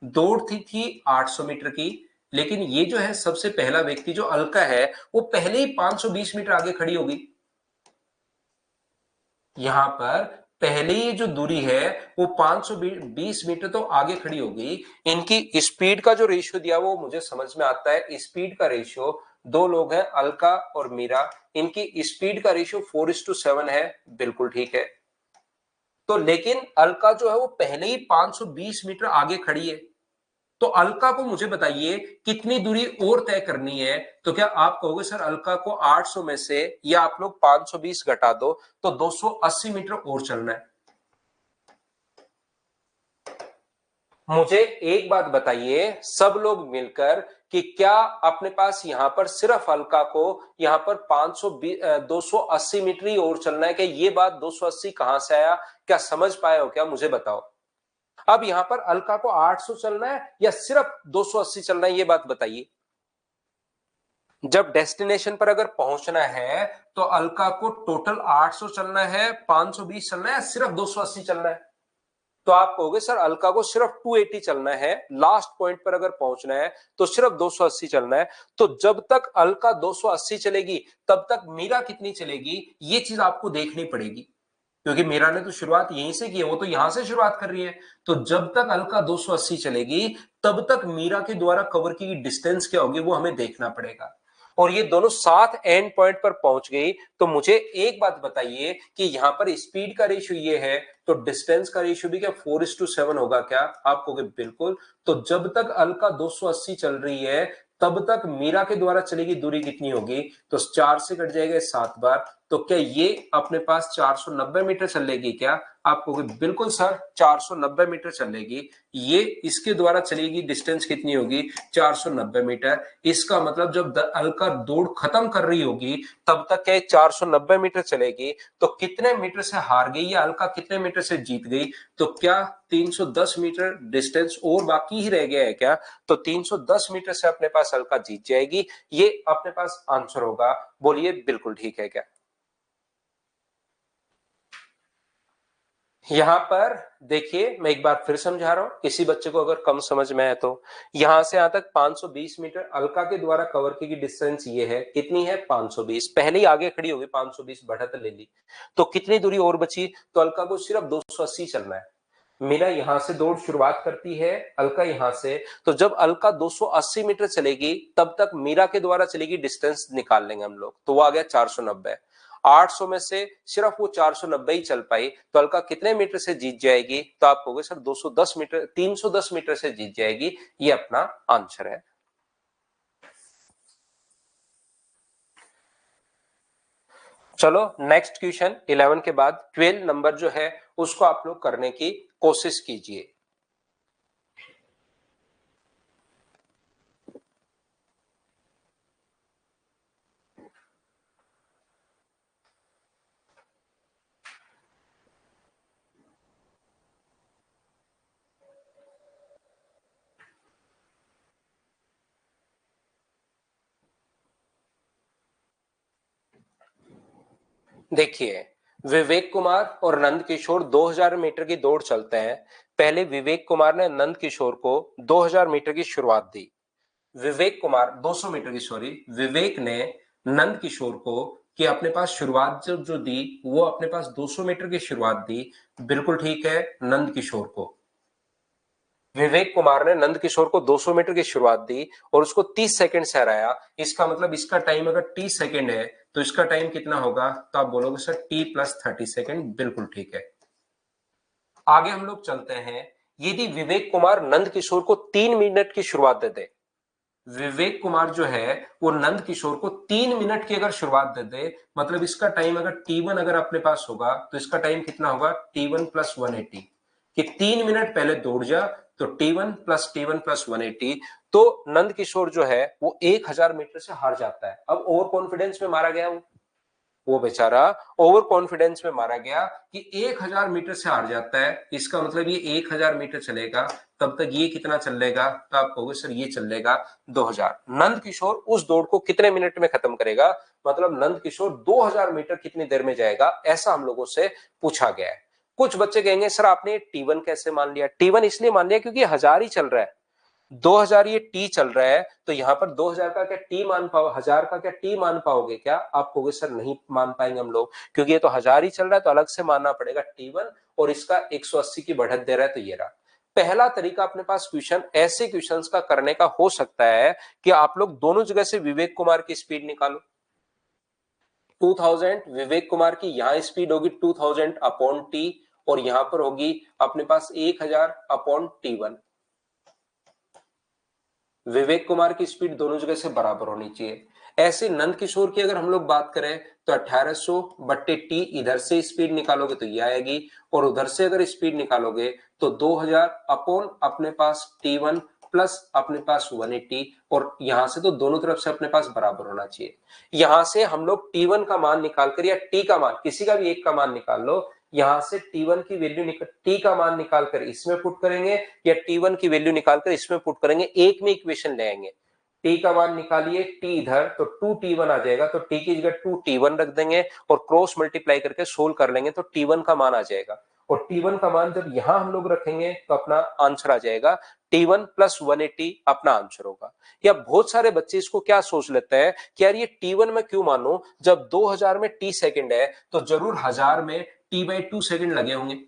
दौड़ थी 800 मीटर की, लेकिन ये जो है सबसे पहला व्यक्ति जो अलका है वो पहले ही 520 मीटर आगे खड़ी होगी। यहां पर पहले ही जो दूरी है वो 520 मीटर तो आगे खड़ी होगी। इनकी स्पीड का जो रेशियो दिया वो मुझे समझ में आता है, स्पीड का रेशियो, दो लोग हैं अलका और मीरा, इनकी स्पीड का रेशियो 4:7 है, बिल्कुल ठीक है। तो लेकिन अलका जो है वो पहले ही 520 मीटर आगे खड़ी है, तो अलका को मुझे बताइए कितनी दूरी और तय करनी है। तो क्या आप कहोगे सर अलका को 800 में से या आप लोग 520 घटा दो तो 280 मीटर और चलना है। मुझे एक बात बताइए सब लोग मिलकर कि क्या अपने पास यहां पर सिर्फ अलका को यहां पर 280 मीटर ही और चलना है, क्या ये बात 280 कहां से आया, क्या समझ पाए हो क्या, मुझे बताओ। अब यहां पर अलका को 800 चलना है या सिर्फ 280 चलना है, ये बात बताइए। जब डेस्टिनेशन पर अगर पहुंचना है तो अलका को टोटल 800 चलना है, 520 चलना है, सिर्फ 280 चलना है। तो आप कहोगे सर अलका को सिर्फ 280 चलना है, लास्ट पॉइंट पर अगर पहुंचना है तो सिर्फ 280 चलना है। तो जब तक अलका 280 चलेगी तब तक मीरा कितनी चलेगी, ये चीज आपको देखनी पड़ेगी, क्योंकि मीरा ने तो शुरुआत यहीं से की है, वो तो यहां से शुरुआत कर रही है। तो जब तक अलका 280 चलेगी तब तक मीरा के द्वारा कवर की डिस्टेंस क्या होगी वो हमें देखना पड़ेगा। और ये दोनों साथ एंड पॉइंट पर पहुंच गई तो मुझे एक बात बताइए कि यहां पर स्पीड का रेशियो ये है तो डिस्टेंस का रेशियो भी क्या 4:7 होगा क्या? आप कहोगे बिल्कुल। तो जब तक अलका 280 चल रही है तब तक मीरा के द्वारा चलेगी दूरी कितनी होगी? तो 4 से कट जाएगा 7 बार, तो क्या ये अपने पास 490 मीटर चलेगी क्या? आप कहोगे बिल्कुल सर 490 मीटर चलेगी। ये इसके द्वारा चलेगी डिस्टेंस कितनी होगी? 490 मीटर। इसका मतलब जब अलका दौड़ खत्म कर रही होगी तब तक क्या 490 मीटर चलेगी। तो कितने मीटर से हार गई या अलका कितने मीटर से जीत गई? तो क्या 310 मीटर डिस्टेंस और बाकी ही रह गया है क्या? तो 310 मीटर से अपने पास अलका जीत जाएगी। ये अपने पास आंसर होगा। बोलिए बिल्कुल ठीक है क्या? यहां पर देखिए मैं एक बार फिर समझा रहा हूं, किसी बच्चे को अगर कम समझ में आए तो यहां से यहां तक 520 मीटर अलका के द्वारा कवर की डिस्टेंस ये है, कितनी है? 520। पहले ही आगे खड़ी होगी, 520 बढ़त ले ली, तो कितनी दूरी और बची? तो अलका को सिर्फ 280 चलना है। मीरा यहां से दौड़ शुरुआत करती है, अलका यहां से, तो जब अलका 280 मीटर चलेगी तब तक मीरा के द्वारा चलेगी डिस्टेंस निकाल लेंगे हम लोग, तो वो आ गया 490। 800 में से सिर्फ वो 490 ही चल पाई, तो अलका कितने मीटर से जीत जाएगी? तो आप कहोगे सर 210 मीटर, 310 मीटर से जीत जाएगी। ये अपना आंसर है। चलो नेक्स्ट क्वेश्चन 11 के बाद 12 नंबर जो है उसको आप लोग करने की कोशिश कीजिए। देखिए विवेक कुमार और नंद किशोर 2000 मीटर की दौड़ चलते हैं। पहले विवेक कुमार ने नंद किशोर को 2000 मीटर की शुरुआत दी। विवेक कुमार 200 मीटर की, सॉरी, विवेक ने नंद किशोर को कि अपने पास शुरुआत जो दी वो अपने पास 200 मीटर की शुरुआत दी। बिल्कुल ठीक है। नंद किशोर को, विवेक कुमार ने नंद किशोर को 200 मीटर की शुरुआत दी और उसको 30 सेकंड से हराया। इसका मतलब इसका टाइम अगर 30 सेकंड है तो इसका टाइम कितना होगा? तो आप बोलोगे सर t+30 सेकंड। बिल्कुल ठीक है। आगे हम लोग चलते हैं। यदि विवेक कुमार नंद किशोर को 3 मिनट की शुरुआत दे दे, विवेक कुमार जो है वो नंद किशोर को 3 मिनट की अगर शुरुआत दे दे, मतलब इसका टाइम अगर T1 अगर अपने पास होगा तो इसका टाइम कितना होगा? T1+180। कि 3 मिनट पहले दौड़ जा तो T1+T1+180। तो नंद किशोर जो है वो 1000 मीटर से हार जाता है। अब ओवर कॉन्फिडेंस में मारा गया वो बेचारा ओवर कॉन्फिडेंस में मारा गया कि 1000 मीटर से हार जाता है। इसका मतलब ये 1000 मीटर चलेगा तब तक ये कितना चलेगा? तो आप कहोगे सर ये चलेगा 2000। नंद किशोर उस दौड़ को कितने मिनट में खत्म करेगा? मतलब नंद किशोर 2000 मीटर कितनी देर में जाएगा, ऐसा हम लोगों से पूछा गया है। कुछ बच्चे कहेंगे सर आपने T1 कैसे मान लिया? T1 इसलिए मान लिया क्योंकि 1000 ही चल रहा है, 2000 ये टी चल रहा है, तो यहां पर 2000 का क्या टी मान पाओ, 1000 का क्या टी मान पाओगे क्या? आप कहोगे सर नहीं मान पाएंगे हम लोग, क्योंकि ये तो 1000 ही चल रहा है तो अलग से मानना पड़ेगा T1 और इसका 180 की बढ़त दे रहा है। तो ये रहा पहला तरीका अपने पास क्वेश्चन, ऐसे क्वेश्चंस का करने का हो सकता है कि आप लोग दोनों जगह से विवेक कुमार की स्पीड निकालो। 2000 विवेक कुमार की यहां स्पीड होगी 2000/T और यहां पर होगी अपने पास 1000/T1। विवेक कुमार की स्पीड दोनों जगह से बराबर होनी चाहिए। ऐसे नंद किशोर की अगर हम लोग बात करें तो 1800/T इधर से स्पीड निकालोगे तो ये आएगी और उधर से अगर स्पीड निकालोगे तो 2000 अपॉन अपने पास T1 प्लस अपने पास 180 और यहां से तो दोनों तरफ से अपने पास बराबर होना चाहिए। यहां से हम लोग T1 का मान निकालकर या T का मान किसी का भी एक का मान निकाल लो, यहां से T1 की वैल्यू T का मान निकालकर इसमें पुट करेंगे या T1 की वैल्यू निकालकर इसमें पुट करेंगे, एक में इक्वेशन ले आएंगे। टी का मान निकालिए, टी इधर तो 2t1 आ जाएगा, तो टी की जगह 2t1 रख देंगे और क्रॉस मल्टीप्लाई करके सोल्व कर लेंगे तो t1 का मान आ जाएगा। और t1 का मान जब यहां हम लोग रखेंगे तो अपना आंसर आ जाएगा t1 प्लस 180 अपना आंसर होगा। या बहुत सारे बच्चे इसको क्या सोच लेते हैं कि यार ये t1 में क्यों मानूं, जब 2000 में t सेकंड है तो जरूर 1000 में t/2 सेकंड लगे होंगे।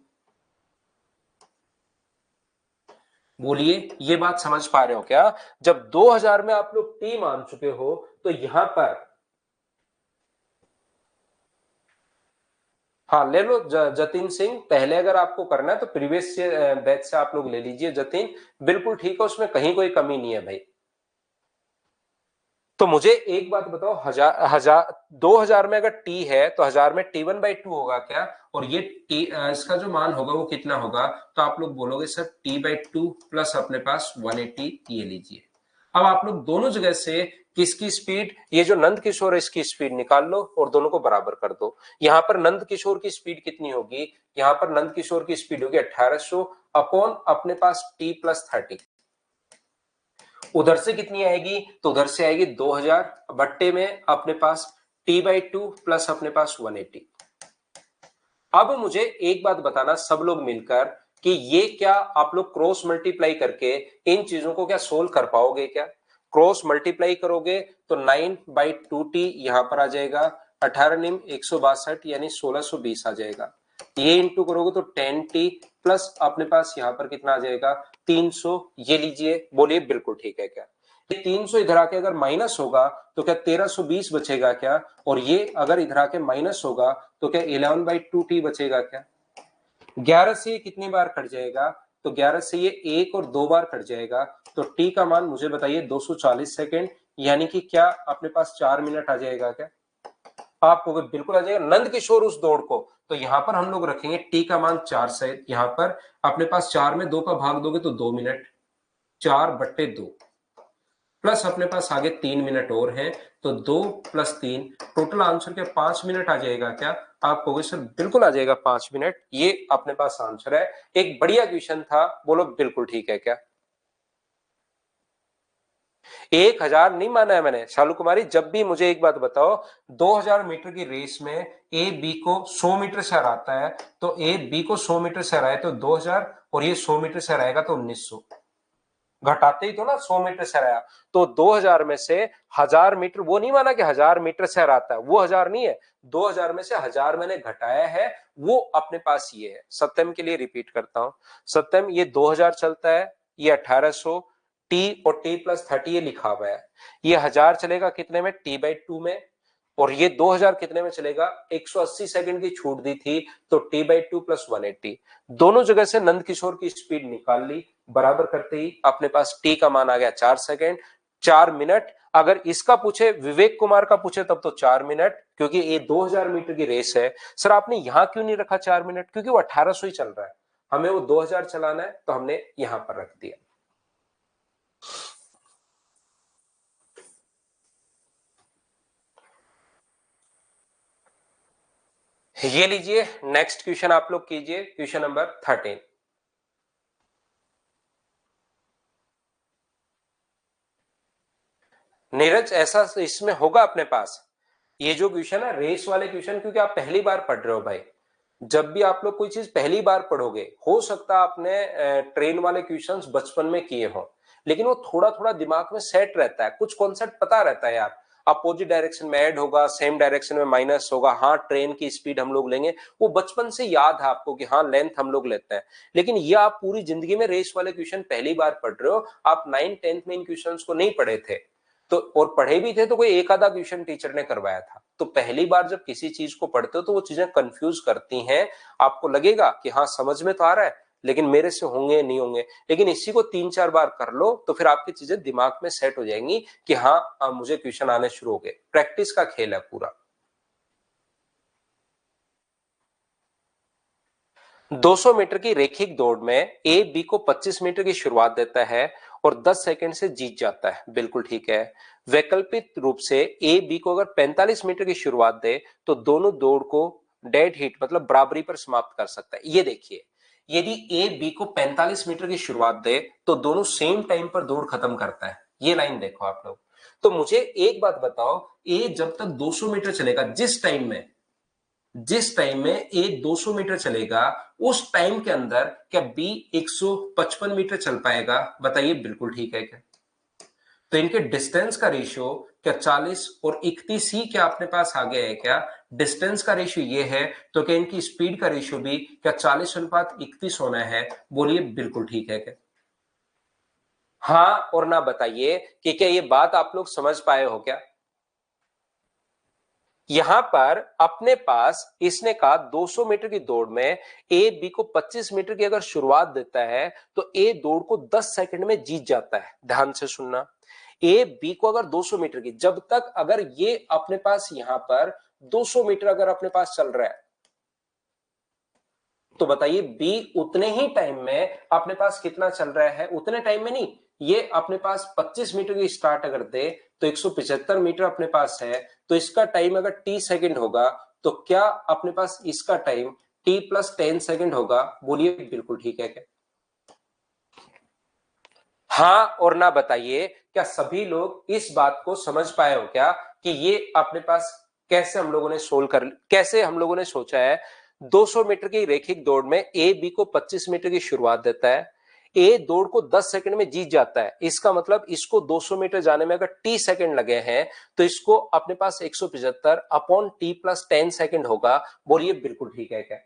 बोलिए ये बात समझ पा रहे हो क्या? जब 2000 में आप लोग टी मान चुके हो तो यहां पर हाँ ले लो जतिन सिंह, पहले अगर आपको करना है तो प्रीवियस बैच से आप लोग ले लीजिए जतिन, बिल्कुल ठीक है, उसमें कहीं कोई कमी नहीं है भाई। तो मुझे एक बात बताओ, 2000 में अगर टी है तो 1000 में t1/2 होगा क्या? और ये टी इसका जो मान होगा वो कितना होगा? तो आप लोग बोलोगे सर t/2 प्लस अपने पास 180, ये लीजिए। अब आप लोग दोनों जगह से किसकी स्पीड, ये जो नंद किशोर है इसकी स्पीड निकाल लो और दोनों को बराबर कर दो। यहां पर नंद किशोर की स्पीड कितनी होगी? यहां पर नंद किशोर की स्पीड होगी 1800 अपॉन अपने पास t+30। उधर से कितनी आएगी? तो उधर से आएगी 2000 बट्टे में अपने पास t/2 प्लस अपने पास 180। अब मुझे एक बात बताना सब लोग मिलकर कि ये क्या आप लोग क्रॉस मल्टीप्लाई करके इन चीजों को क्या सोल्व कर पाओगे क्या? क्रॉस मल्टीप्लाई करोगे तो 9/2t यहां पर आ जाएगा, 18 × 162 यानी 1620 आ जाएगा। ये इंटू करोगे तो 10t प्लस अपने पास यहां पर कितना आ जाएगा 300, ये लीजिए। बोलिए बिल्कुल ठीक है क्या? ये 300 इधर आके अगर माइनस होगा तो क्या 1320 बचेगा क्या? और ये अगर इधर आके माइनस होगा तो क्या 11/2t बचेगा क्या? 11 से ये कितनी बार कट जाएगा? तो 11 से ये एक और दो बार कट जाएगा, तो t का मान मुझे बताइए 240 सेकेंड, यानी कि क्या अपने पास 4 मिनट आ जाएगा क्या? आपको बिल्कुल आ जाएगा। नंद किशोर उस दौड़ को, तो यहां पर हम लोग रखेंगे टी का मान 4 से, यहां पर अपने पास 4 में 2 का भाग दोगे तो 2 मिनट, 4/2 प्लस अपने पास आगे 3 मिनट और है, तो 2 + 3 टोटल आंसर क्या 5 मिनट आ जाएगा क्या? आप कहोगे सर बिल्कुल आ जाएगा 5 मिनट, ये अपने पास आंसर है। एक बढ़िया क्वेश्चन था, बोलो बिल्कुल ठीक है क्या? 1000 नहीं माना है मैंने शालू कुमारी। जब भी मुझे एक बात बताओ, 2000 मीटर की रेस में ए बी को 100 मीटर से हराता है, तो ए बी को 100 मीटर से हराए तो 2000, और ये 100 मीटर से हराएगा तो 1900, घटाते ही तो ना 100 मीटर से हराया। तो 2000 में से 1000 मीटर, वो नहीं माना कि 1000 मीटर से हराता है, वो 1000 नहीं है, 2000 में से 1000 मैंने घटाया है, वो अपने पास ये है। सत्यम के लिए रिपीट करता हूं, सत्यम ये 2000 चलता है, ये 1800, टी और t+30 ये लिखा हुआ है, ये 1000 चलेगा कितने में? t/2 में, और ये 2000 कितने में चलेगा? 180 सेकंड की छूट दी थी, तो t/2 प्लस 180। दोनों जगह से नंद किशोर की स्पीड निकाल ली, बराबर करते ही अपने पास t का मान आ गया 4 सेकंड, 4 मिनट। अगर इसका पूछे, विवेक कुमार का पूछे, तब तो 4 मिनट, क्योंकि ये 2000 मीटर की रेस है। सर आपने यहां क्यों नहीं रखा 4 मिनट? क्योंकि वो 1800 ही चल रहा है, हमें वो 2000 चलाना है, तो हमने यहां पर रख दिया। ये लीजिए नेक्स्ट क्वेश्चन आप लोग कीजिए, क्वेश्चन नंबर 13। नीरज ऐसा इसमें होगा अपने पास, ये जो क्वेश्चन है रेस वाले क्वेश्चन, क्योंकि आप पहली बार पढ़ रहे हो भाई। जब भी आप लोग कोई चीज पहली बार पढ़ोगे, हो सकता है आपने ट्रेन वाले क्वेश्चंस बचपन में किए हो, लेकिन वो थोड़ा थोड़ा दिमाग में सेट रहता है, कुछ कॉन्सेप्ट पता रहता है यार। अपोजिट डायरेक्शन में ऐड होगा, सेम डायरेक्शन में माइनस होगा, हाँ ट्रेन की स्पीड हम लोग लेंगे, वो बचपन से याद है आपको कि हाँ लेंथ हम लोग लेते हैं। लेकिन ये आप पूरी जिंदगी में रेस वाले क्वेश्चन पहली बार पढ़ रहे हो, आप 9th-10th में इन क्वेश्चन को नहीं पढ़े थे, तो और पढ़े भी थे तो कोई एक आधा क्वेश्चन टीचर ने करवाया था। तो पहली बार जब किसी चीज को पढ़ते हो तो वो चीजें कंफ्यूज करती हैं, आपको लगेगा कि हाँ समझ में तो आ रहा है, लेकिन मेरे से होंगे नहीं होंगे, लेकिन इसी को 3-4 बार कर लो तो फिर आपकी चीजें दिमाग में सेट हो जाएंगी कि हाँ मुझे क्वेश्चन आने शुरू हो गए। प्रैक्टिस का खेल है पूरा। 200 मीटर की रेखिक दौड़ में ए बी को 25 मीटर की शुरुआत देता है और 10 सेकंड से जीत जाता है, बिल्कुल ठीक है। वैकल्पिक रूप से ए बी को अगर 45 मीटर की शुरुआत दे तो दोनों दौड़ को डेड हिट मतलब बराबरी पर समाप्त कर सकता है। ये देखिए, यदि ए बी को 45 मीटर की शुरुआत दे तो दोनों सेम टाइम पर दौड़ खत्म करता है, ये लाइन देखो आप लोग। तो मुझे एक बात बताओ, ए जब तक 200 मीटर चलेगा, जिस टाइम में ए 200 मीटर चलेगा, उस टाइम के अंदर क्या बी 155 मीटर चल पाएगा? बताइए बिल्कुल ठीक है क्या? तो इनके डिस्टेंस का रेशियो क्या 40 और 31 ही क्या अपने पास आ गया है क्या? डिस्टेंस का रेशियो ये है, तो क्या इनकी स्पीड का रेशियो भी क्या 40:31 होना है? बोलिए बिल्कुल ठीक है क्या? हाँ और ना बताइए कि क्या ये बात आप लोग समझ पाए हो क्या? यहां पर अपने पास इसने कहा 200 मीटर की दौड़ में ए बी को 25 मीटर की अगर शुरुआत देता है तो ए दौड़ को 10 सेकंड में जीत जाता है। ध्यान से सुनना, ए बी को अगर 200 मीटर की, जब तक अगर ये अपने पास यहां पर 200 मीटर अगर अपने पास चल रहा है, तो बताइए बी उतने ही टाइम में अपने पास कितना चल रहा है? उतने टाइम में नहीं, ये अपने पास 25 मीटर की स्टार्ट अगर दे तो 175 मीटर अपने पास है, तो इसका टाइम अगर टी सेकंड होगा तो क्या अपने पास इसका टाइम टी प्लस 10 सेकंड होगा? बोलिए बिल्कुल ठीक है क्या? हाँ और ना बताइए, क्या सभी लोग इस बात को समझ पाए हो क्या कि ये अपने पास कैसे हम लोगों ने कैसे हम लोगों ने सोचा है? 200 मीटर की रेखिक दौड़ में ए बी को 25 मीटर की शुरुआत देता है, ए दौड़ को 10 सेकंड में जीत जाता है, इसका मतलब इसको 200 मीटर जाने में अगर टी सेकंड लगे हैं तो इसको अपने पास 175 अपॉन टी प्लस 10 सेकंड होगा। बोलिए बिल्कुल ठीक है क्या?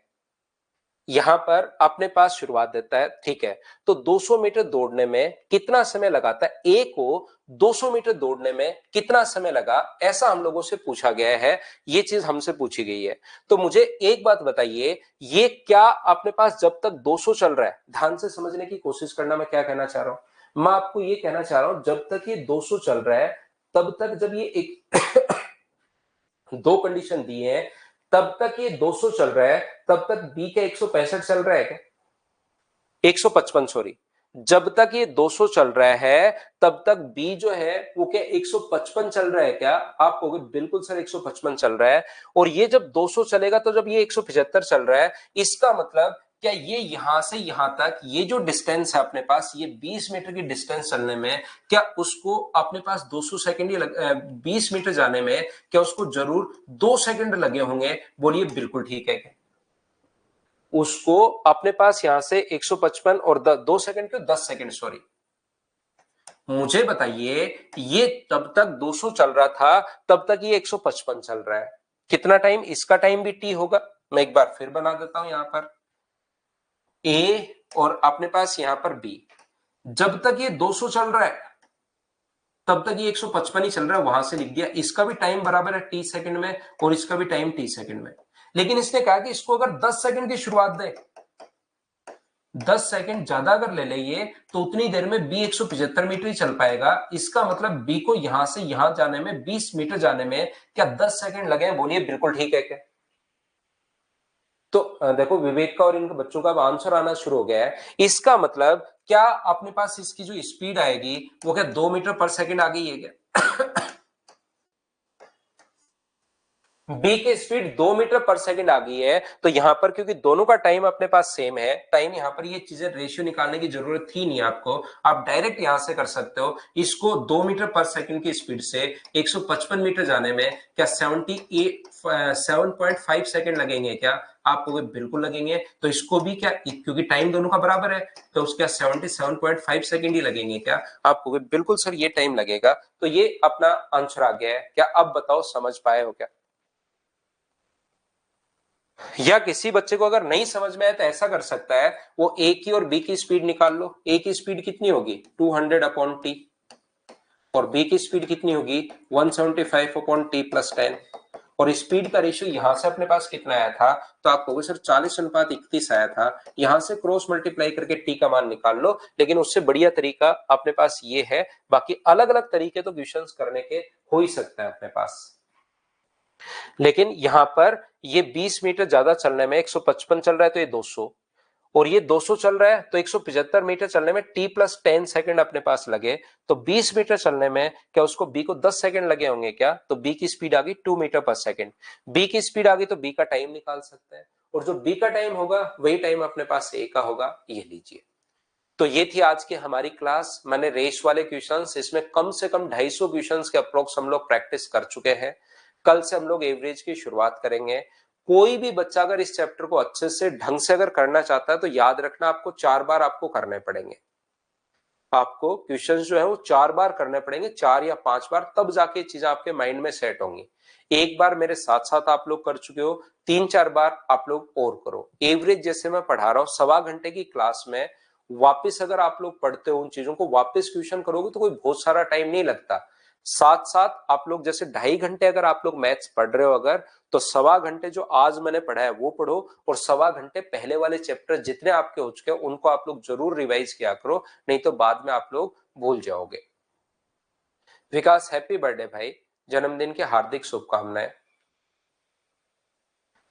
यहां पर अपने पास शुरुआत देता है, ठीक है, तो 200 मीटर दौड़ने में कितना समय लगाता है? ए को 200 मीटर दौड़ने में कितना समय लगा, ऐसा हम लोगों से पूछा गया है, ये चीज हमसे पूछी गई है। तो मुझे एक बात बताइए, ये क्या अपने पास जब तक 200 चल रहा है, ध्यान से समझने की कोशिश करना, मैं क्या कहना चाह रहा हूं। मैं आपको ये कहना चाह रहा हूं, जब तक ये 200 चल रहा है, तब तक जब ये एक दो कंडीशन दी है, तब तक ये 200 चल रहा है, तब तक बी का 165 चल रहा है क्या? 155 सॉरी। जब तक ये 200 चल रहा है तब तक बी जो है वो क्या 155 चल रहा है क्या? आप कहोगे बिल्कुल सर 155 चल रहा है। और ये जब 200 चलेगा तो जब ये 175 चल रहा है, इसका मतलब क्या ये यहां से यहां तक ये जो डिस्टेंस है अपने पास, ये 20 मीटर की डिस्टेंस चलने में, क्या उसको अपने पास 200 सेकंड ही 20 मीटर जाने में क्या उसको जरूर 2 सेकंड लगे होंगे? बोलिए बिल्कुल ठीक है क्या? उसको अपने पास यहां से 155 और 2 सेकंड के 10 सेकंड सॉरी। मुझे बताइए, ये तब तक 200 चल रहा था, तब तक ये 155 चल रहा है, कितना टाइम? इसका टाइम भी टी होगा। मैं एक बार फिर बना देता हूं, यहां पर ए और अपने पास यहां पर बी, जब तक ये 200 चल रहा है तब तक ये 155 ही चल रहा है, वहां से लिख दिया। इसका भी टाइम बराबर है टी सेकंड में और इसका भी टाइम टी सेकंड में। लेकिन इसने कहा कि इसको अगर 10 सेकंड की शुरुआत दे, 10 सेकंड ज्यादा अगर ले लेंगे तो उतनी देर में बी 175 मीटर ही चल पाएगा। इसका मतलब बी को यहां से यहां जाने में 20 मीटर जाने में क्या 10 सेकंड लगे? बोलिए बिल्कुल ठीक है क्या? तो देखो विवेक का और इनके बच्चों का अब आंसर आना शुरू हो गया है। इसका मतलब क्या अपने पास इसकी जो स्पीड आएगी वो क्या 2 मीटर पर सेकंड आ गई है क्या? बी की स्पीड 2 मीटर पर सेकंड आ गई है, तो यहां पर क्योंकि दोनों का टाइम अपने पास सेम है, टाइम यहां पर ये चीजें रेशियो निकालने की जरूरत थी नहीं आपको, आप डायरेक्ट यहां से कर सकते हो। इसको 2 मीटर पर सेकंड की स्पीड से 155 मीटर जाने में क्या 7.5 सेकंड लगेंगे क्या? आपको बिल्कुल लगेंगे। तो इसको भी क्या, क्योंकि टाइम दोनों का बराबर है, तो उसका 77.5 सेकंड ही लगेंगे क्या? आपको बिल्कुल सर ये टाइम लगेगा। तो ये अपना आंसर आ गया है क्या? अब बताओ समझ पाए हो क्या? या किसी बच्चे को अगर नहीं समझ में आए तो ऐसा कर सकता है, वो ए की और बी की स्पीड निकाल लो। ए की स्पीड कितनी होगी? 200 अपॉन टी, और बी की स्पीड कितनी होगी? 175 अपॉन टी प्लस 10। और स्पीड का रेशियो यहां से अपने पास कितना आया था? तो आप कहोगे सर 40:31 आया था। यहां से क्रॉस मल्टीप्लाई करके टी का मान निकाल लो, लेकिन उससे बढ़िया तरीका अपने पास ये है। बाकी अलग अलग तरीके तो क्वेश्चंस करने के हो ही सकता है अपने पास, लेकिन यहां पर ये 20 मीटर ज्यादा चलने में 155 चल रहा है तो ये 200, और ये 200 चल रहा है तो 175 मीटर चलने में टी प्लस 10 सेकंड अपने पास लगे, तो 20 मीटर चलने में क्या उसको बी को 10 सेकंड लगे होंगे क्या? तो बी की स्पीड आ गई 2 मीटर पर सेकंड। बी की स्पीड आ गई तो बी का टाइम निकाल सकते हैं, और जो बी का टाइम होगा वही टाइम अपने पास ए का होगा। ये लीजिए, तो ये थी आज की हमारी क्लास। मैंने रेस वाले क्वेश्चंस, इसमें कम से कम 250 क्वेश्चंस के अप्रोक्स हम लोग प्रैक्टिस कर चुके हैं। कल से हम लोग एवरेज की शुरुआत करेंगे। कोई भी बच्चा अगर इस चैप्टर को अच्छे से ढंग से अगर करना चाहता है तो याद रखना आपको 4 बार आपको करने पड़ेंगे। आपको क्वेश्चंस जो है वो 4 बार करने पड़ेंगे, 4 या 5 बार, तब जाके चीजें आपके माइंड में सेट होंगी। एक बार मेरे साथ साथ आप लोग कर चुके हो, 3-4 बार आप लोग और करो। एवरेज जैसे मैं पढ़ा रहा हूं 1.25 घंटे की क्लास में, वापस अगर आप लोग पढ़ते हो उन चीजों को, वापस क्वेश्चन करोगे तो कोई बहुत सारा टाइम नहीं लगता। साथ साथ आप लोग जैसे 2.5 घंटे अगर आप लोग मैथ्स पढ़ रहे हो अगर, तो 1.25 घंटे जो आज मैंने पढ़ा है वो पढ़ो, और 1.25 घंटे पहले वाले चैप्टर जितने आपके हो चुके हैं उनको आप लोग जरूर रिवाइज किया करो, नहीं तो बाद में आप लोग भूल जाओगे। विकास, हैप्पी बर्थडे भाई, जन्मदिन की हार्दिक शुभकामनाएं।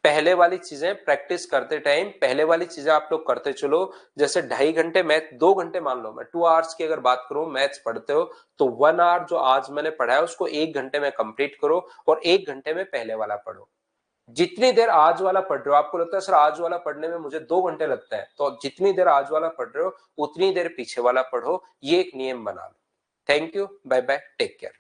पहले वाली चीजें प्रैक्टिस करते टाइम, पहले वाली चीजें आप लोग करते चलो। जैसे 2.5 घंटे मैथ, 2 घंटे मान लो, मैं 2 आवर्स की अगर बात करूं मैथ्स पढ़ते हो, तो 1 आवर जो आज मैंने पढ़ा है उसको 1 घंटे में कंप्लीट करो, और 1 घंटे में पहले वाला पढ़ो। जितनी देर आज वाला पढ़ रहे हो, आपको लगता है सर आज वाला पढ़ने में मुझे 2 घंटे लगता है, तो जितनी देर आज वाला पढ़ रहे हो उतनी देर पीछे वाला पढ़ो। ये एक नियम बना लो। Thank you, bye bye, take care.